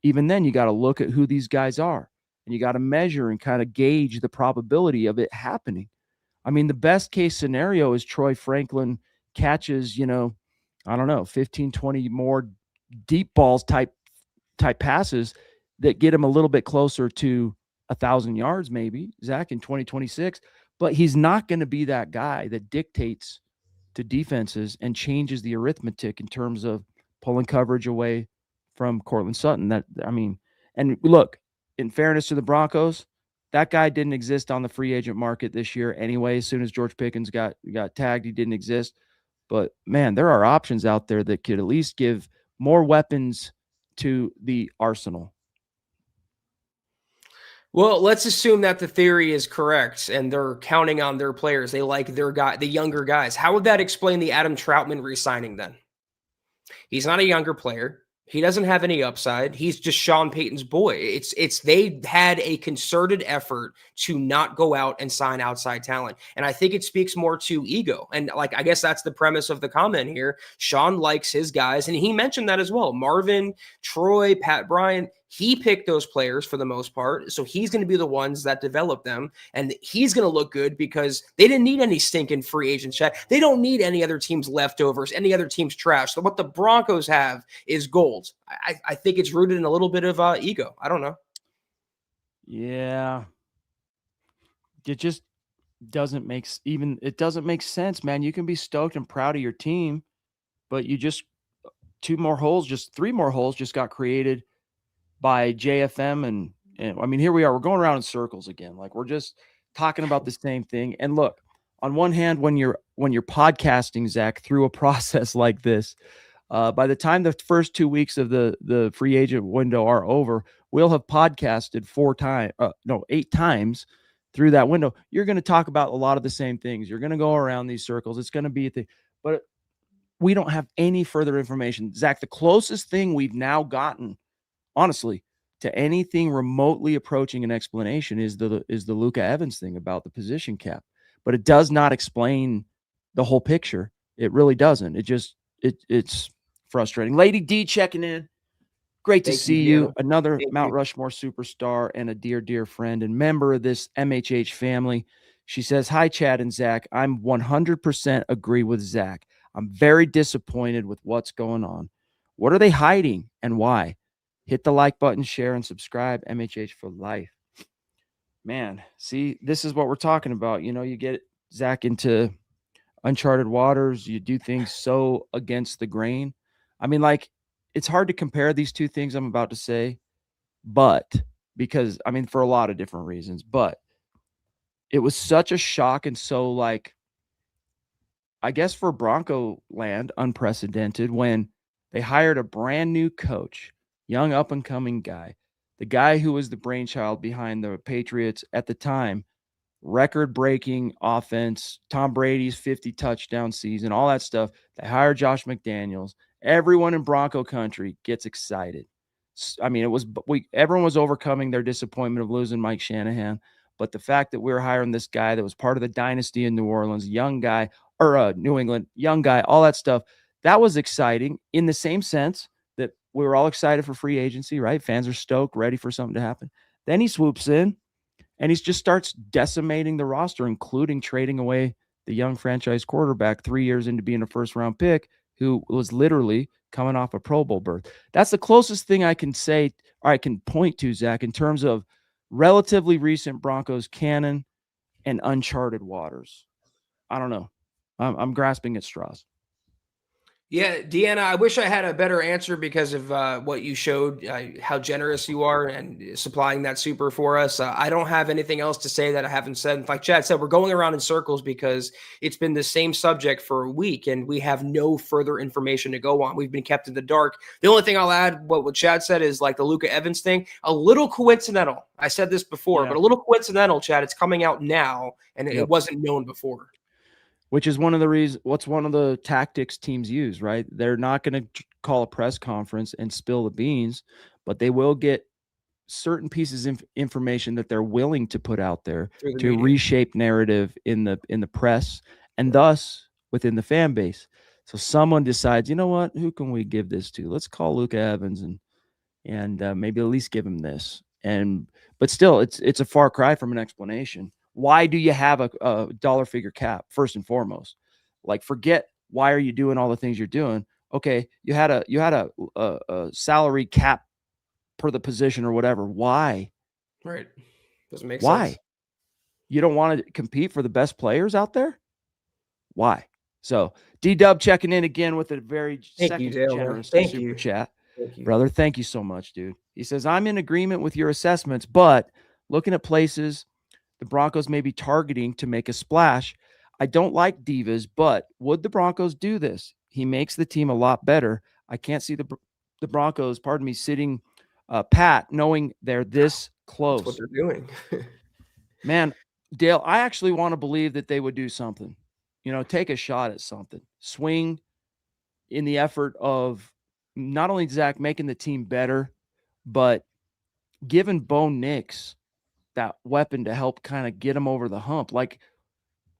even then you got to look at who these guys are and you got to measure and kind of gauge the probability of it happening. I mean, the best case scenario is Troy Franklin catches, 15, 20 more deep balls type passes that get him a little bit closer to 1,000 yards, maybe, Zach, in 2026. But he's not going to be that guy that dictates to defenses and changes the arithmetic in terms of pulling coverage away from Cortland Sutton. And look, in fairness to the Broncos, that guy didn't exist on the free agent market this year anyway. As soon as George Pickens got tagged, he didn't exist. But man, there are options out there that could at least give more weapons to the arsenal. Well, let's assume that the theory is correct and they're counting on their players. They like the younger guys. How would that explain the Adam Troutman re-signing then? He's not a younger player. He doesn't have any upside. He's just Sean Payton's boy. It's they had a concerted effort to not go out and sign outside talent. And I think it speaks more to ego. And like I guess that's the premise of the comment here. Sean likes his guys, and he mentioned that as well. Marvin, Troy, Pat Bryant, he picked those players for the most part. So he's going to be the ones that develop them. And he's going to look good because they didn't need any stinking free agents. They don't need any other team's leftovers, any other team's trash. So what the Broncos have is gold. I think it's rooted in a little bit of ego. I don't know. Yeah. It just doesn't make sense, man. You can be stoked and proud of your team, but you just three more holes just got created by JFM and I mean, here we are. We're going around in circles again. Like we're just talking about the same thing. And look, on one hand, when you're podcasting, Zach, through a process like this, by the time the first 2 weeks of the free agent window are over, we'll have podcasted 8 times through that window. You're going to talk about a lot of the same things. You're going to go around these circles. It's going to be a thing, but we don't have any further information. Zach, the closest thing we've now gotten, honestly, to anything remotely approaching an explanation is the Luka Evans thing about the position cap, but it does not explain the whole picture. It really doesn't. It's frustrating. Lady D checking in. Great to see you. Another Mount Rushmore superstar and a dear friend and member of this MHH family. She says, "Hi, Chad and Zach. I'm 100% agree with Zach. I'm very disappointed with what's going on. What are they hiding and why? Hit the like button, share, and subscribe. MHH for life." Man, see, this is what we're talking about. You know, you get Zach into uncharted waters. You do things so against the grain. I mean, like, it's hard to compare these two things I'm about to say, but because, I mean, for a lot of different reasons, but it was such a shock and so, like, I guess for Bronco land, unprecedented when they hired a brand new coach, young up and coming guy, the guy who was the brainchild behind the Patriots at the time, record-breaking offense, Tom Brady's 50 touchdown season, all that stuff. They hired Josh McDaniels. Everyone in Bronco country gets excited. I mean, everyone was overcoming their disappointment of losing Mike Shanahan, but the fact that we were hiring this guy that was part of the dynasty in New Orleans, young guy, or New England, young guy, all that stuff, that was exciting in the same sense that we were all excited for free agency, right? Fans are stoked, ready for something to happen. Then he swoops in and he just starts decimating the roster, including trading away the young franchise quarterback 3 years into being a first-round pick who was literally coming off a Pro Bowl berth. That's the closest thing I can say, or I can point to, Zach, in terms of relatively recent Broncos canon and uncharted waters. I don't know. I'm grasping at straws. Yeah, Deanna, I wish I had a better answer because of what you showed, how generous you are and supplying that super for us. I don't have anything else to say that I haven't said. Like Chad said, we're going around in circles because it's been the same subject for a week and we have no further information to go on. We've been kept in the dark. The only thing I'll add, what Chad said, is like the Luka Evans thing, a little coincidental. I said this before, but a little coincidental, Chad. It's coming out now and it wasn't known before. Which is one of the tactics teams use, right? They're not going to call a press conference and spill the beans, but they will get certain pieces of information that they're willing to put out there to reshape narrative in the press and thus within the fan base. So someone decides, you know what, who can we give this to? Let's call Luka Evans and maybe at least give him this. But still, it's a far cry from an explanation. Why do you have a dollar figure cap, first and foremost? Like, forget why are you doing all the things you're doing. Okay, you had a salary cap per the position or whatever. Why? Right. Doesn't make sense. Why? You don't want to compete for the best players out there? Why? So D-Dub checking in again with a very generous super chat. Brother, thank you so much, dude. He says, "I'm in agreement with your assessments, but looking at places the Broncos may be targeting to make a splash, I don't like divas, but would the Broncos do this? He makes the team a lot better. I can't see the Broncos, sitting pat, knowing they're this close." That's what they're doing. Man, Dale, I actually want to believe that they would do something. You know, take a shot at something. Swing in the effort of not only Zach making the team better, but giving Bo Nix that weapon to help kind of get him over the hump. Like,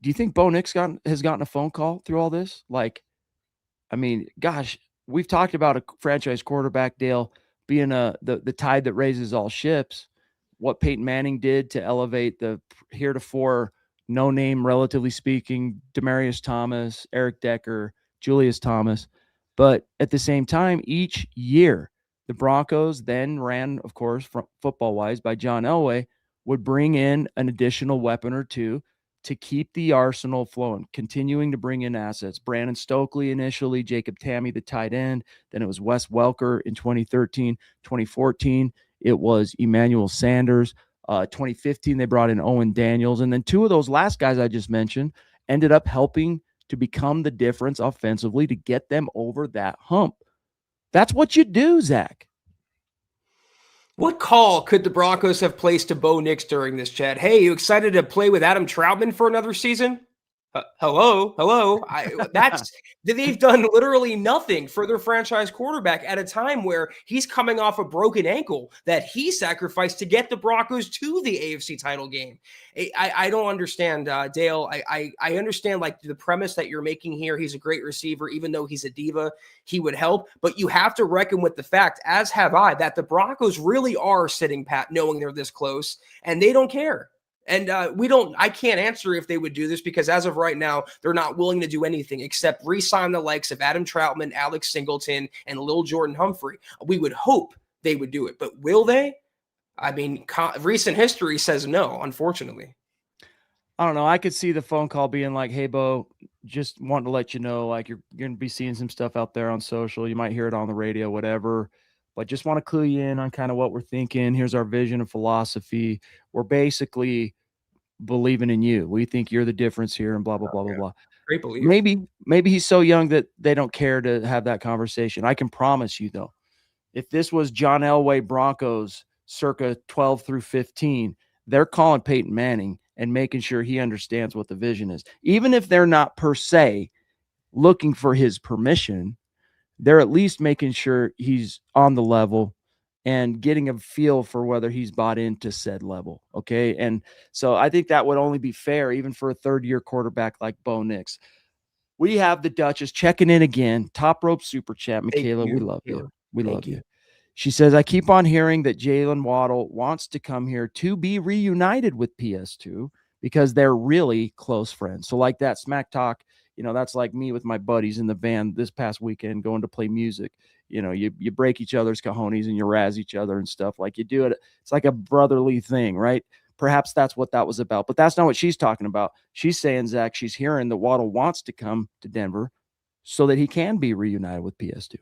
do you think Bo Nix has gotten a phone call through all this? Like, I mean, gosh, we've talked about a franchise quarterback, Dale, being the tide that raises all ships. What Peyton Manning did to elevate the heretofore no name, relatively speaking, Demaryius Thomas, Eric Decker, Julius Thomas. But at the same time, each year, the Broncos, then ran, of course, football wise by John Elway, would bring in an additional weapon or two to keep the arsenal flowing, continuing to bring in assets. Brandon Stokely initially, Jacob Tamme, the tight end. Then it was Wes Welker in 2013, 2014. It was Emmanuel Sanders. 2015, they brought in Owen Daniels. And then two of those last guys I just mentioned ended up helping to become the difference offensively to get them over that hump. That's what you do, Zach. What call could the Broncos have placed to Bo Nix during this, Chad? Hey, you excited to play with Adam Troutman for another season? Hello. They've done literally nothing for their franchise quarterback at a time where he's coming off a broken ankle that he sacrificed to get the Broncos to the AFC title game. I don't understand, Dale. I understand like the premise that you're making here. He's a great receiver, even though he's a diva, he would help. But you have to reckon with the fact, as have I, that the Broncos really are sitting pat, knowing they're this close, and they don't care. And I can't answer if they would do this because as of right now, they're not willing to do anything except re-sign the likes of Adam Troutman, Alex Singleton, and Lil Jordan Humphrey. We would hope they would do it, but will they? I mean, recent history says no, unfortunately. I don't know. I could see the phone call being like, hey, Bo, just wanting to let you know, like you're going to be seeing some stuff out there on social. You might hear it on the radio, whatever. But just want to clue you in on kind of what we're thinking. Here's our vision and philosophy. We're basically believing in you. We think you're the difference here and blah, blah, blah, blah, blah. Great belief. Maybe he's so young that they don't care to have that conversation. I can promise you, though, if this was John Elway Broncos circa 12 through 15, they're calling Peyton Manning and making sure he understands what the vision is. Even if they're not per se looking for his permission, they're at least making sure he's on the level and getting a feel for whether he's bought into said level. Okay. And so I think that would only be fair, even for a third-year quarterback like Bo Nix. We have the Duchess checking in again. Top rope super chat. Michaela, we love you. We love you. She says, I keep on hearing that Jalen Waddle wants to come here to be reunited with PS2 because they're really close friends. So like that smack talk, that's like me with my buddies in the van this past weekend going to play music. You break each other's cojones and you razz each other and stuff like you do it. It's like a brotherly thing, right? Perhaps that's what that was about, but that's not what she's talking about. She's saying, Zach, she's hearing that Waddle wants to come to Denver so that he can be reunited with PS2.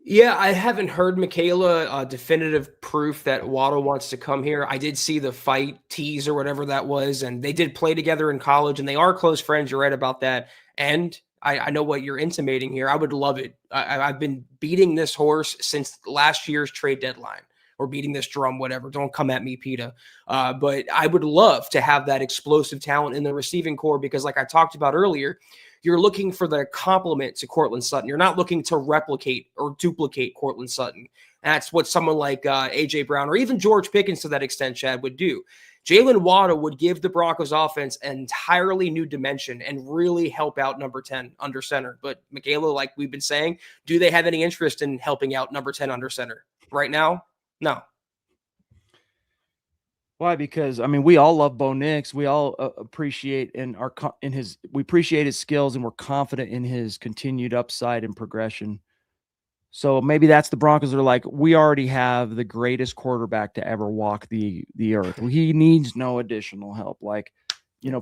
Yeah, I haven't heard, Michaela, definitive proof that Waddle wants to come here. I did see the fight tease or whatever that was, and they did play together in college, and they are close friends. You're right about that. And I know what you're intimating here. I would love it. I've been beating this horse since last year's trade deadline, or beating this drum, whatever. Don't come at me, PETA. But I would love to have that explosive talent in the receiving core because, like I talked about earlier, you're looking for the complement to Courtland Sutton. You're not looking to replicate or duplicate Courtland Sutton. That's what someone like A.J. Brown or even George Pickens to that extent, Chad, would do. Jalen Waddle would give the Broncos offense an entirely new dimension and really help out number 10 under center. But Michaela, like we've been saying, do they have any interest in helping out number 10 under center right now? No. Why? Because we all love Bo Nix. We all appreciate we appreciate his skills, and we're confident in his continued upside and progression. So maybe that's the Broncos are like, we already have the greatest quarterback to ever walk the earth. He needs no additional help. Like,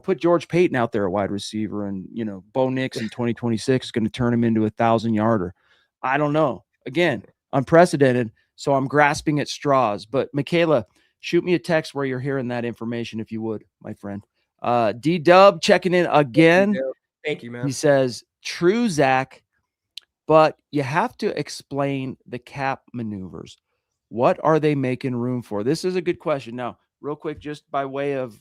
put George Payton out there at wide receiver, and Bo Nix in 2026 is going to turn him into a 1,000-yarder. I don't know. Again, unprecedented. So I'm grasping at straws. But Michaela, shoot me a text where you're hearing that information, if you would, my friend. D-Dub checking in again. Thank you, man. He says, true, Zach, but you have to explain the cap maneuvers. What are they making room for? This is a good question. Now, real quick, just by way of,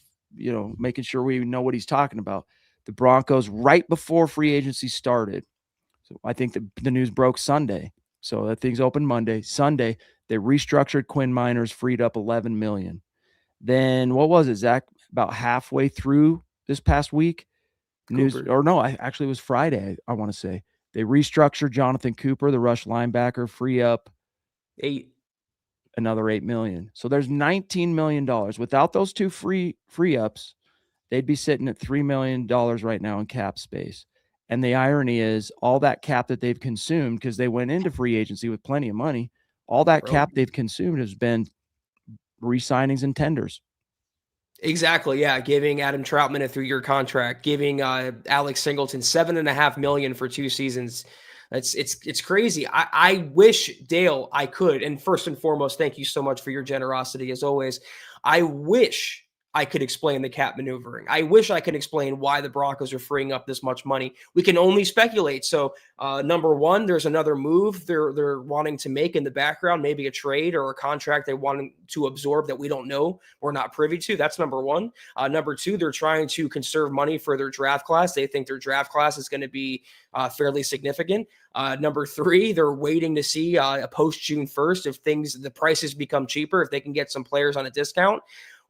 making sure we know what he's talking about. The Broncos, right before free agency started, So I think the news broke Sunday. So that thing's open Monday. Sunday, they restructured Quinn Miners, freed up $11 million. Then what was it, Zach? About halfway through this past week, news, or no, actually it was Friday, I want to say. They restructured Jonathan Cooper, the rush linebacker, free up another $8 million. So there's $19 million. Without those two free ups, they'd be sitting at $3 million right now in cap space. And the irony is all that cap that they've consumed, because they went into free agency with plenty of money, all that cap they've consumed has been re-signings and tenders. Exactly. Yeah. Giving Adam Troutman a 3-year contract, giving Alex Singleton $7.5 million for 2 seasons. It's crazy. I wish, Dale, I could. And first and foremost, thank you so much for your generosity as always. I wish I could explain the cap maneuvering. I wish I could explain why the Broncos are freeing up this much money. We can only speculate. So, number one, there's another move they're wanting to make in the background, maybe a trade or a contract they want to absorb that we don't know, we're not privy to. That's number one. Number two, they're trying to conserve money for their draft class. They think their draft class is going to be fairly significant. Number three, they're waiting to see a post June 1st if the prices become cheaper, if they can get some players on a discount.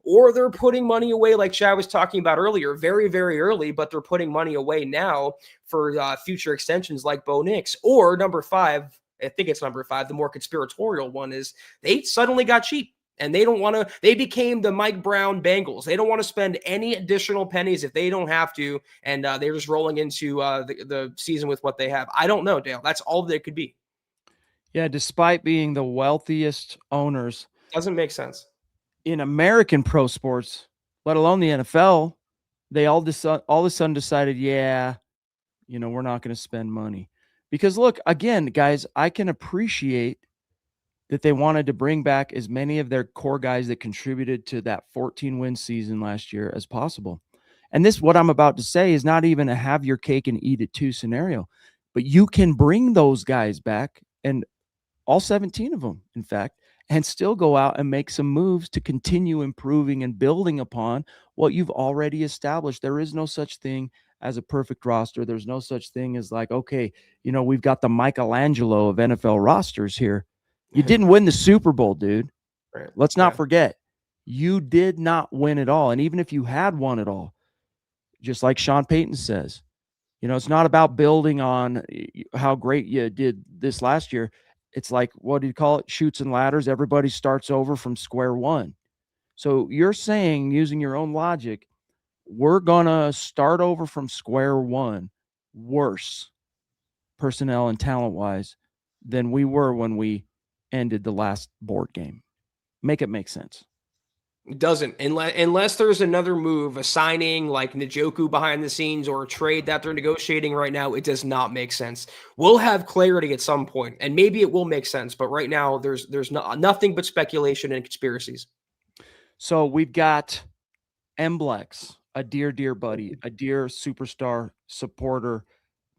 Or they're putting money away, like Chad was talking about earlier, very, very early, but they're putting money away now for future extensions like Bo Nix. Or number five, I think it's number five, the more conspiratorial one is they suddenly got cheap and they became the Mike Brown Bengals. They don't want to spend any additional pennies if they don't have to. And they're just rolling into the season with what they have. I don't know, Dale. That's all they could be. Yeah, despite being the wealthiest owners. Doesn't make sense. In American pro sports, let alone the NFL, they all of a sudden decided, we're not going to spend money. Because look, again, guys, I can appreciate that they wanted to bring back as many of their core guys that contributed to that 14-win season last year as possible. And what I'm about to say is not even a have your cake and eat it too scenario, but you can bring those guys back, and all 17 of them, in fact, and still go out and make some moves to continue improving and building upon what you've already established. There is no such thing as a perfect roster. There's no such thing as like, okay, we've got the Michelangelo of NFL rosters here. You didn't win the Super Bowl, dude. Right. Let's not forget, you did not win it all. And even if you had won it all, just like Sean Payton says, it's not about building on how great you did this last year. It's like, what do you call it? Chutes and ladders. Everybody starts over from square one. So you're saying, using your own logic, we're going to start over from square one, worse personnel and talent-wise than we were when we ended the last board game. Make it make sense. It doesn't, unless there's another move, a signing like Njoku behind the scenes or a trade that they're negotiating right now. It does not make sense. We'll have clarity at some point, and maybe it will make sense. But right now, there's nothing but speculation and conspiracies. So we've got Mblex, a dear buddy, a dear superstar supporter,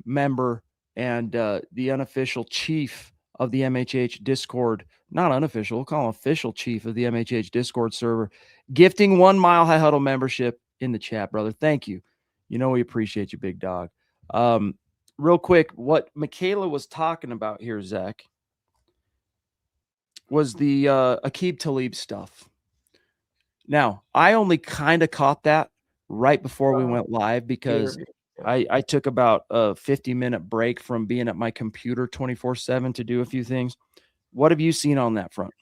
member, and the unofficial chief of the MHH Discord. Not unofficial, we'll call him official chief of the MHH Discord server, gifting 1 Mile High Huddle membership in the chat, brother. Thank you. We appreciate you, big dog. Real quick, what Michaela was talking about here, Zach, was the Akeem Talib stuff. Now, I only kind of caught that right before we went live because I took about a 50-minute break from being at my computer 24/7 to do a few things. What have you seen on that front?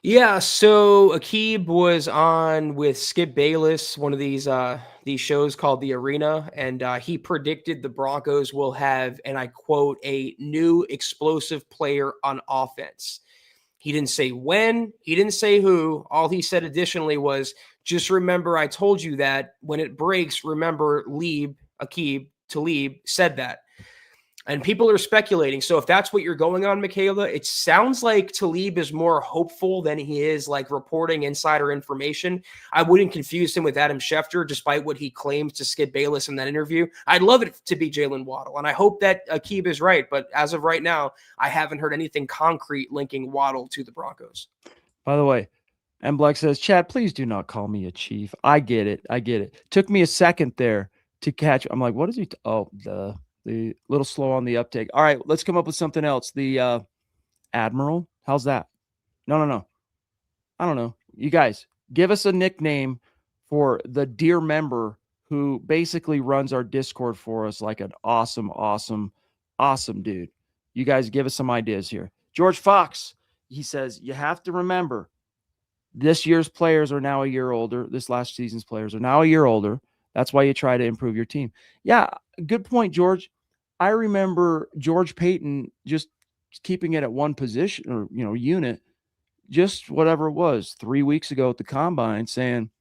Yeah, so Akeem was on with Skip Bayless, one of these shows called The Arena, and he predicted the Broncos will have, and I quote, a new explosive player on offense. He didn't say when, he didn't say who. All he said additionally was, just remember I told you that when it breaks, remember Akeem Talib said that. And people are speculating. So if that's what you're going on, Michaela, it sounds like Talib is more hopeful than he is like reporting insider information. I wouldn't confuse him with Adam Schefter, despite what he claims to Skip Bayless in that interview. I'd love it to be Jalen Waddle, and I hope that Akeem is right. But as of right now, I haven't heard anything concrete linking Waddle to the Broncos. By the way, Mblex says, Chad, please do not call me a chief. I get it. Took me a second there to catch. I'm like, what is he? The The little slow on the uptake. All right, let's come up with something else. The Admiral. How's that? No. I don't know. You guys, give us a nickname for the dear member who basically runs our Discord for us like an awesome dude. You guys give us some ideas here. George Fox, he says, you have to remember this year's players are now a year older. This last season's players are now a year older. That's why you try to improve your team. Yeah, good point, George. I remember George Payton just keeping it at one position or, unit, just whatever it was 3 weeks ago at the combine, saying,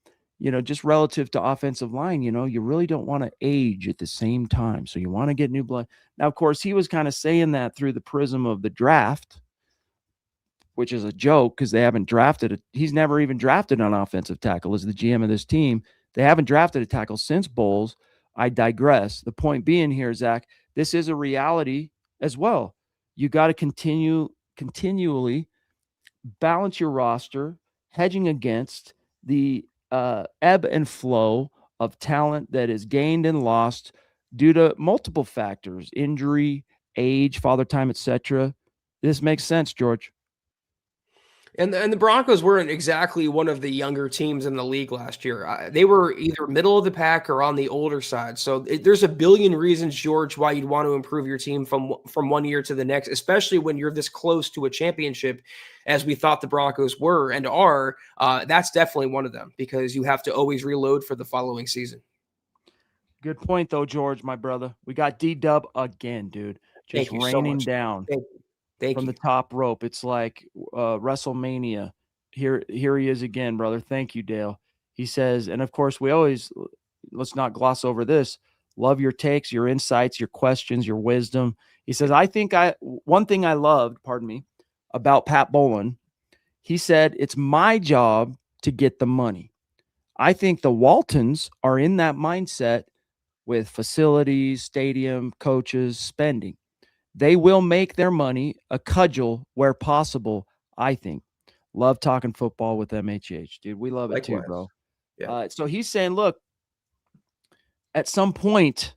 just relative to offensive line, you really don't want to age at the same time. So you want to get new blood. Now, of course, he was kind of saying that through the prism of the draft, which is a joke because they haven't drafted he's never even drafted an offensive tackle as the GM of this team. They haven't drafted a tackle since Bowles. I digress. The point being here, Zach, this is a reality as well. You got to continually balance your roster, hedging against the ebb and flow of talent that is gained and lost due to multiple factors, injury, age, father time, etc. This makes sense, George. And the Broncos weren't exactly one of the younger teams in the league last year. They were either middle of the pack or on the older side. So there's a billion reasons, George, why you'd want to improve your team from 1 year to the next, especially when you're this close to a championship, as we thought the Broncos were and are. That's definitely one of them because you have to always reload for the following season. Good point, though, George, my brother. We got D-Dub again, dude. Just raining down. Thank you. The top rope. It's like WrestleMania. Here he is again, brother. Thank you, Dale. He says, and of course, let's not gloss over this. Love your takes, your insights, your questions, your wisdom. He says, one thing I loved, about Pat Bowlen, he said, it's my job to get the money. I think the Waltons are in that mindset with facilities, stadium, coaches, spending. They will make their money a cudgel where possible, I think. Love talking football with MHH, dude. We love it too, bro. Yeah. So he's saying, look, at some point,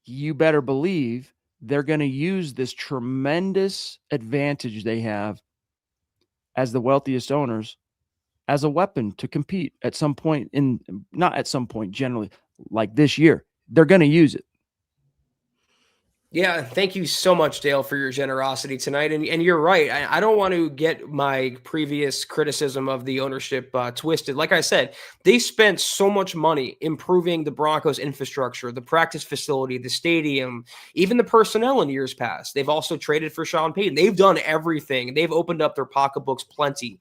you better believe they're going to use this tremendous advantage they have as the wealthiest owners as a weapon to compete at some point not at some point, generally, like this year. They're going to use it. Yeah, thank you so much, Dale, for your generosity tonight. And you're right. I don't want to get my previous criticism of the ownership twisted. Like I said, they spent so much money improving the Broncos infrastructure, the practice facility, the stadium, even the personnel in years past. They've also traded for Sean Payton. They've done everything. They've opened up their pocketbooks plenty.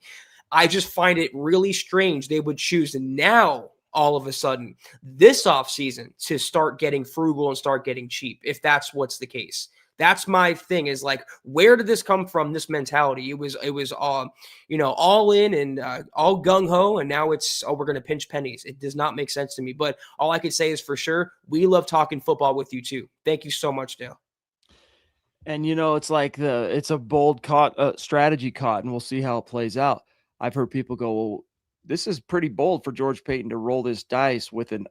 I just find it really strange they would choose now, all of a sudden, this offseason to start getting frugal and start getting cheap, if that's what's the case. That's my thing, is like, where did this come from, this mentality? It was all, all in and all gung-ho, and now it's, we're going to pinch pennies. It does not make sense to me. But all I can say is, for sure, we love talking football with you too. Thank you so much, Dale. And, it's like it's a bold strategy caught, and we'll see how it plays out. I've heard people go, well, this is pretty bold for George Payton to roll this dice with an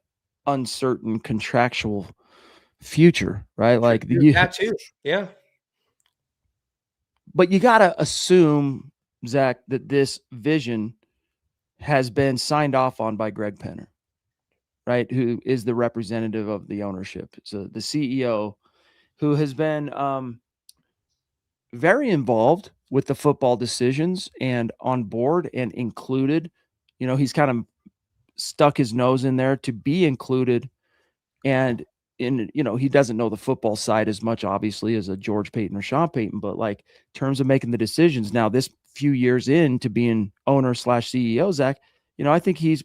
uncertain contractual future, right? Like that too. Yeah. But you got to assume, Zach, that this vision has been signed off on by Greg Penner, right? Who is the representative of the ownership. So the CEO, who has been very involved with the football decisions and on board and included. He's kind of stuck his nose in there to be included. And he doesn't know the football side as much, obviously, as a George Payton or Sean Payton, but like in terms of making the decisions now, this few years into being owner / CEO, Zach, I think he's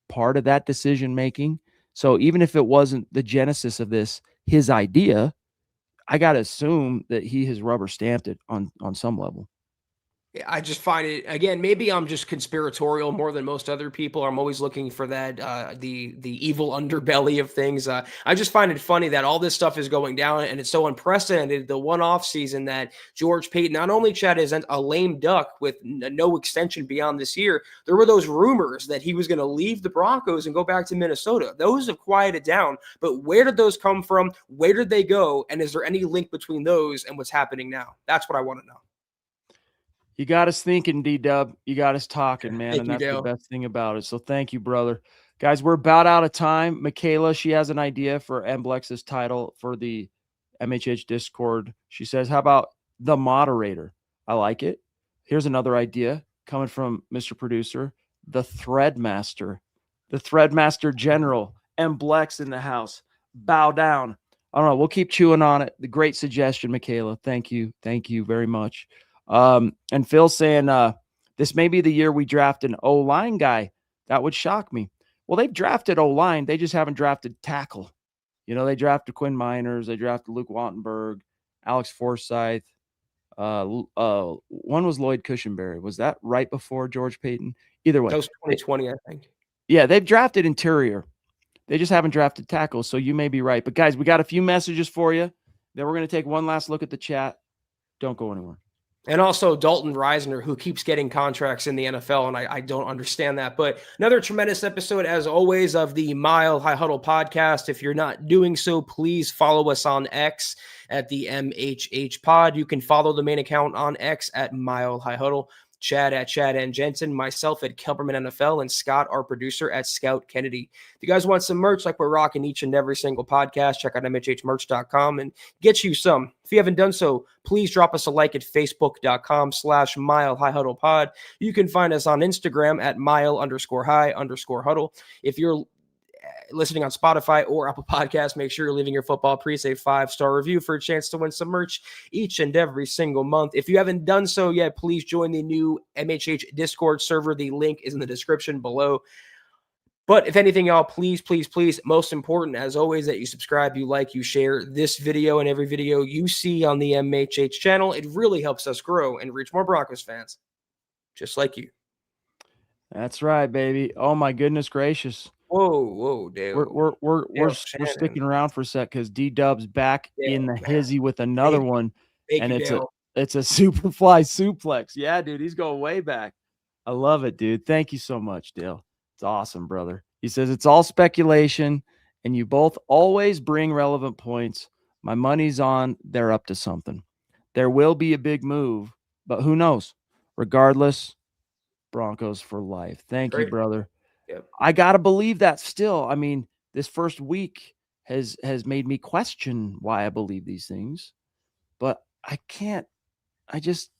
part of that decision making. So even if it wasn't the genesis of this, his idea, I got to assume that he has rubber stamped it on some level. I just find it, again, maybe I'm just conspiratorial more than most other people. I'm always looking for that the evil underbelly of things. I just find it funny that all this stuff is going down and it's so unprecedented. The one-off season that George Paton, not only Chad is a lame duck with no extension beyond this year, there were those rumors that he was going to leave the Broncos and go back to Minnesota. Those have quieted down, but where did those come from? Where did they go? And is there any link between those and what's happening now? That's what I want to know. You got us thinking, D-Dub. You got us talking, man, and that's Dale. the best thing about it. So thank you, brother. Guys, we're about out of time. Michaela, she has an idea for Mblex's title for the MHH Discord. She says, how about the moderator? I like it. Here's another idea coming from Mr. Producer, the Threadmaster. The Threadmaster General, Mblex in the house. Bow down. I don't know. We'll keep chewing on it. The great suggestion, Michaela. Thank you. Thank you very much. And Phil saying, this may be the year we draft an O-line guy. That would shock me. Well, they've drafted O-line. They just haven't drafted tackle. You know, they drafted Quinn Miners. They drafted Luke Wattenberg, Alex Forsyth. One was Lloyd Cushenberry. Was that right before George Paton? Either way. That was 2020, I think. Yeah, they've drafted interior. They just haven't drafted tackle, so you may be right. But, guys, we got a few messages for you. Then we're going to take one last look at the chat. Don't go anywhere. And also Dalton Reisner, who keeps getting contracts in the NFL, and I don't understand that. But another tremendous episode, as always, of the Mile High Huddle podcast. If you're not doing so, please follow us on X at the MHH Pod. You can follow the main account on X at Mile High Huddle. Chad at Chad and Jensen, myself at Kelberman NFL, and Scott, our producer, at Scout Kennedy. If you guys want some merch like we're rocking each and every single podcast, check out MHHmerch.com and get you some. If you haven't done so, please drop us a like at Facebook.com/Mile High Huddle Pod. You can find us on Instagram at Mile_High_Huddle. If you're listening on Spotify or Apple Podcasts, make sure you're leaving your football priest a 5-star review for a chance to win some merch each and every single month. If you haven't done so yet, please join the new MHH Discord server. The link is in the description below. But if anything, y'all, please, most important, as always, that you subscribe, you like, you share this video and every video you see on the MHH channel. It really helps us grow and reach more Broncos fans, just like you. That's right, baby. Oh my goodness gracious. Whoa, Dale. We're sticking around for a sec because D-Dub's back in the hizzy with another one, and it's a Superfly suplex. Yeah, dude, he's going way back. I love it, dude. Thank you so much, Dale. It's awesome, brother. He says it's all speculation, and you both always bring relevant points. My money's on they're up to something. There will be a big move, but who knows? Regardless, Broncos for life. Thank you, brother. Yep. I gotta believe that still. I mean, this first week has made me question why I believe these things, but I just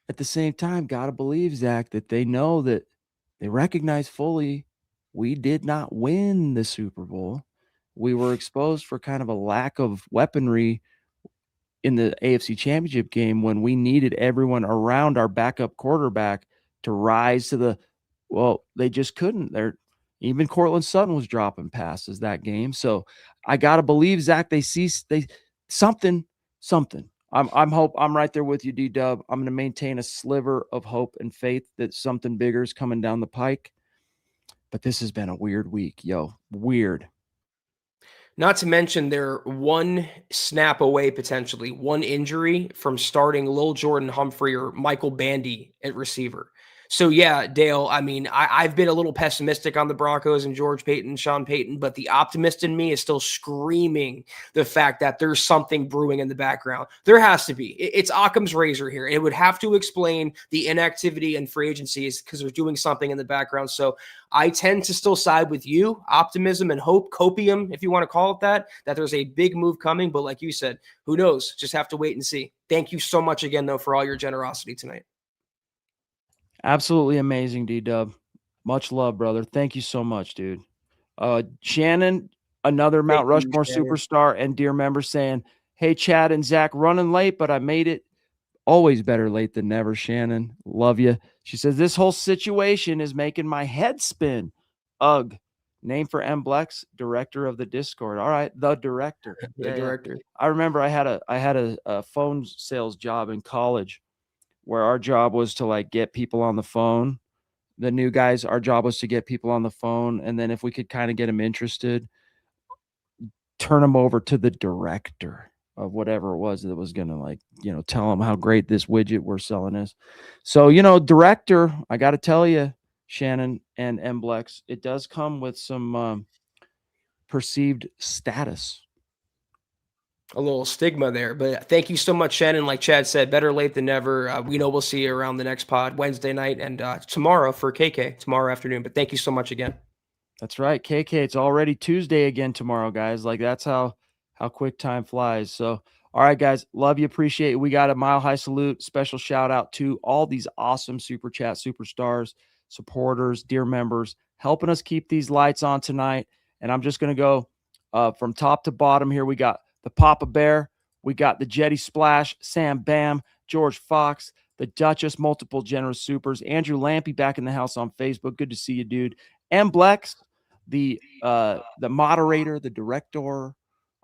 at the same time gotta believe, Zach, that they know that they recognize fully we did not win the Super Bowl. We were exposed for kind of a lack of weaponry in the AFC Championship game when we needed everyone around our backup quarterback to rise to the well, they just couldn't. Even Cortland Sutton was dropping passes that game. So I gotta believe, Zach, they something. I'm right there with you, D-Dub. I'm gonna maintain a sliver of hope and faith that something bigger is coming down the pike. But this has been a weird week, yo. Weird. Not to mention they're one snap away, potentially one injury from starting Lil Jordan Humphrey or Michael Bandy at receiver. So, yeah, Dale, I mean, I've been a little pessimistic on the Broncos and George Paton, Sean Payton, but the optimist in me is still screaming the fact that there's something brewing in the background. There has to be. It's Occam's razor here. It would have to explain the inactivity and free agencies because they're doing something in the background. So I tend to still side with you, optimism and hope, copium, if you want to call it that there's a big move coming. But like you said, who knows? Just have to wait and see. Thank you so much again, though, for all your generosity tonight. Absolutely amazing, D-Dub. Much love, brother. Thank you so much, dude. Shannon, another Mount Rushmore superstar and dear member saying, hey, Chad and Zach, running late, but I made it. Always better late than never, Shannon. Love you. She says, this whole situation is making my head spin. Ugh. Name for Mblex, director of the Discord. All right, the director. The director. I remember I had a phone sales job in college where our job was to like get people on the phone. The new guys, our job was to get people on the phone. And then if we could kind of get them interested, turn them over to the director of whatever it was that was going to like, tell them how great this widget we're selling is. So, director, I got to tell you, Shannon and Mblex, it does come with some perceived status. A little stigma there, but thank you so much, Shannon. Like Chad said, better late than never. We know we'll see you around the next pod Wednesday night and tomorrow for KK tomorrow afternoon. But thank you so much again. That's right, KK. It's already Tuesday again tomorrow, guys. Like that's how quick time flies. So, all right, guys, love you, appreciate it. We got a mile high salute. Special shout out to all these awesome super chat superstars, supporters, dear members, helping us keep these lights on tonight. And I'm just gonna go from top to bottom here. We got the Papa Bear, we got the Jetty Splash, Sam Bam, George Fox, the Duchess, multiple generous supers, Andrew Lampy back in the house on Facebook. Good to see you, dude. Mblex, the moderator, the director.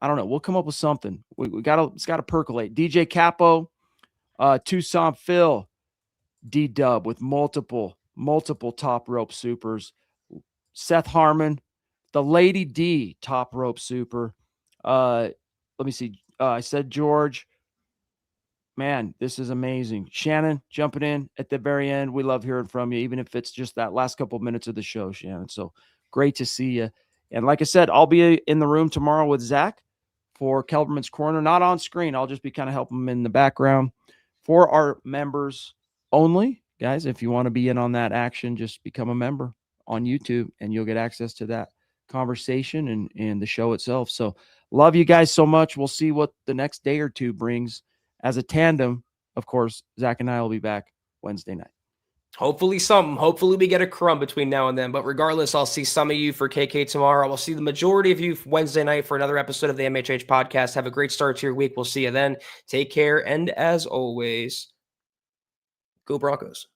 I don't know. We'll come up with something. It's gotta percolate. DJ Capo, Tucson Phil, D-Dub with multiple top rope supers. Seth Harmon, the Lady D top rope super. Let me see. I said George. Man, this is amazing. Shannon jumping in at the very end. We love hearing from you, even if it's just that last couple of minutes of the show, Shannon. So great to see you. And like I said, I'll be in the room tomorrow with Zach for Kelberman's Corner. Not on screen. I'll just be kind of helping him in the background for our members only. Guys, if you want to be in on that action, just become a member on YouTube and you'll get access to that conversation and the show itself. So love you guys so much. We'll see what the next day or two brings as a tandem. Of course, Zach and I will be back Wednesday night. Hopefully something. Hopefully we get a crumb between now and then. But regardless, I'll see some of you for KK tomorrow. We'll see the majority of you Wednesday night for another episode of the MHH podcast. Have a great start to your week. We'll see you then. Take care. And as always, go Broncos.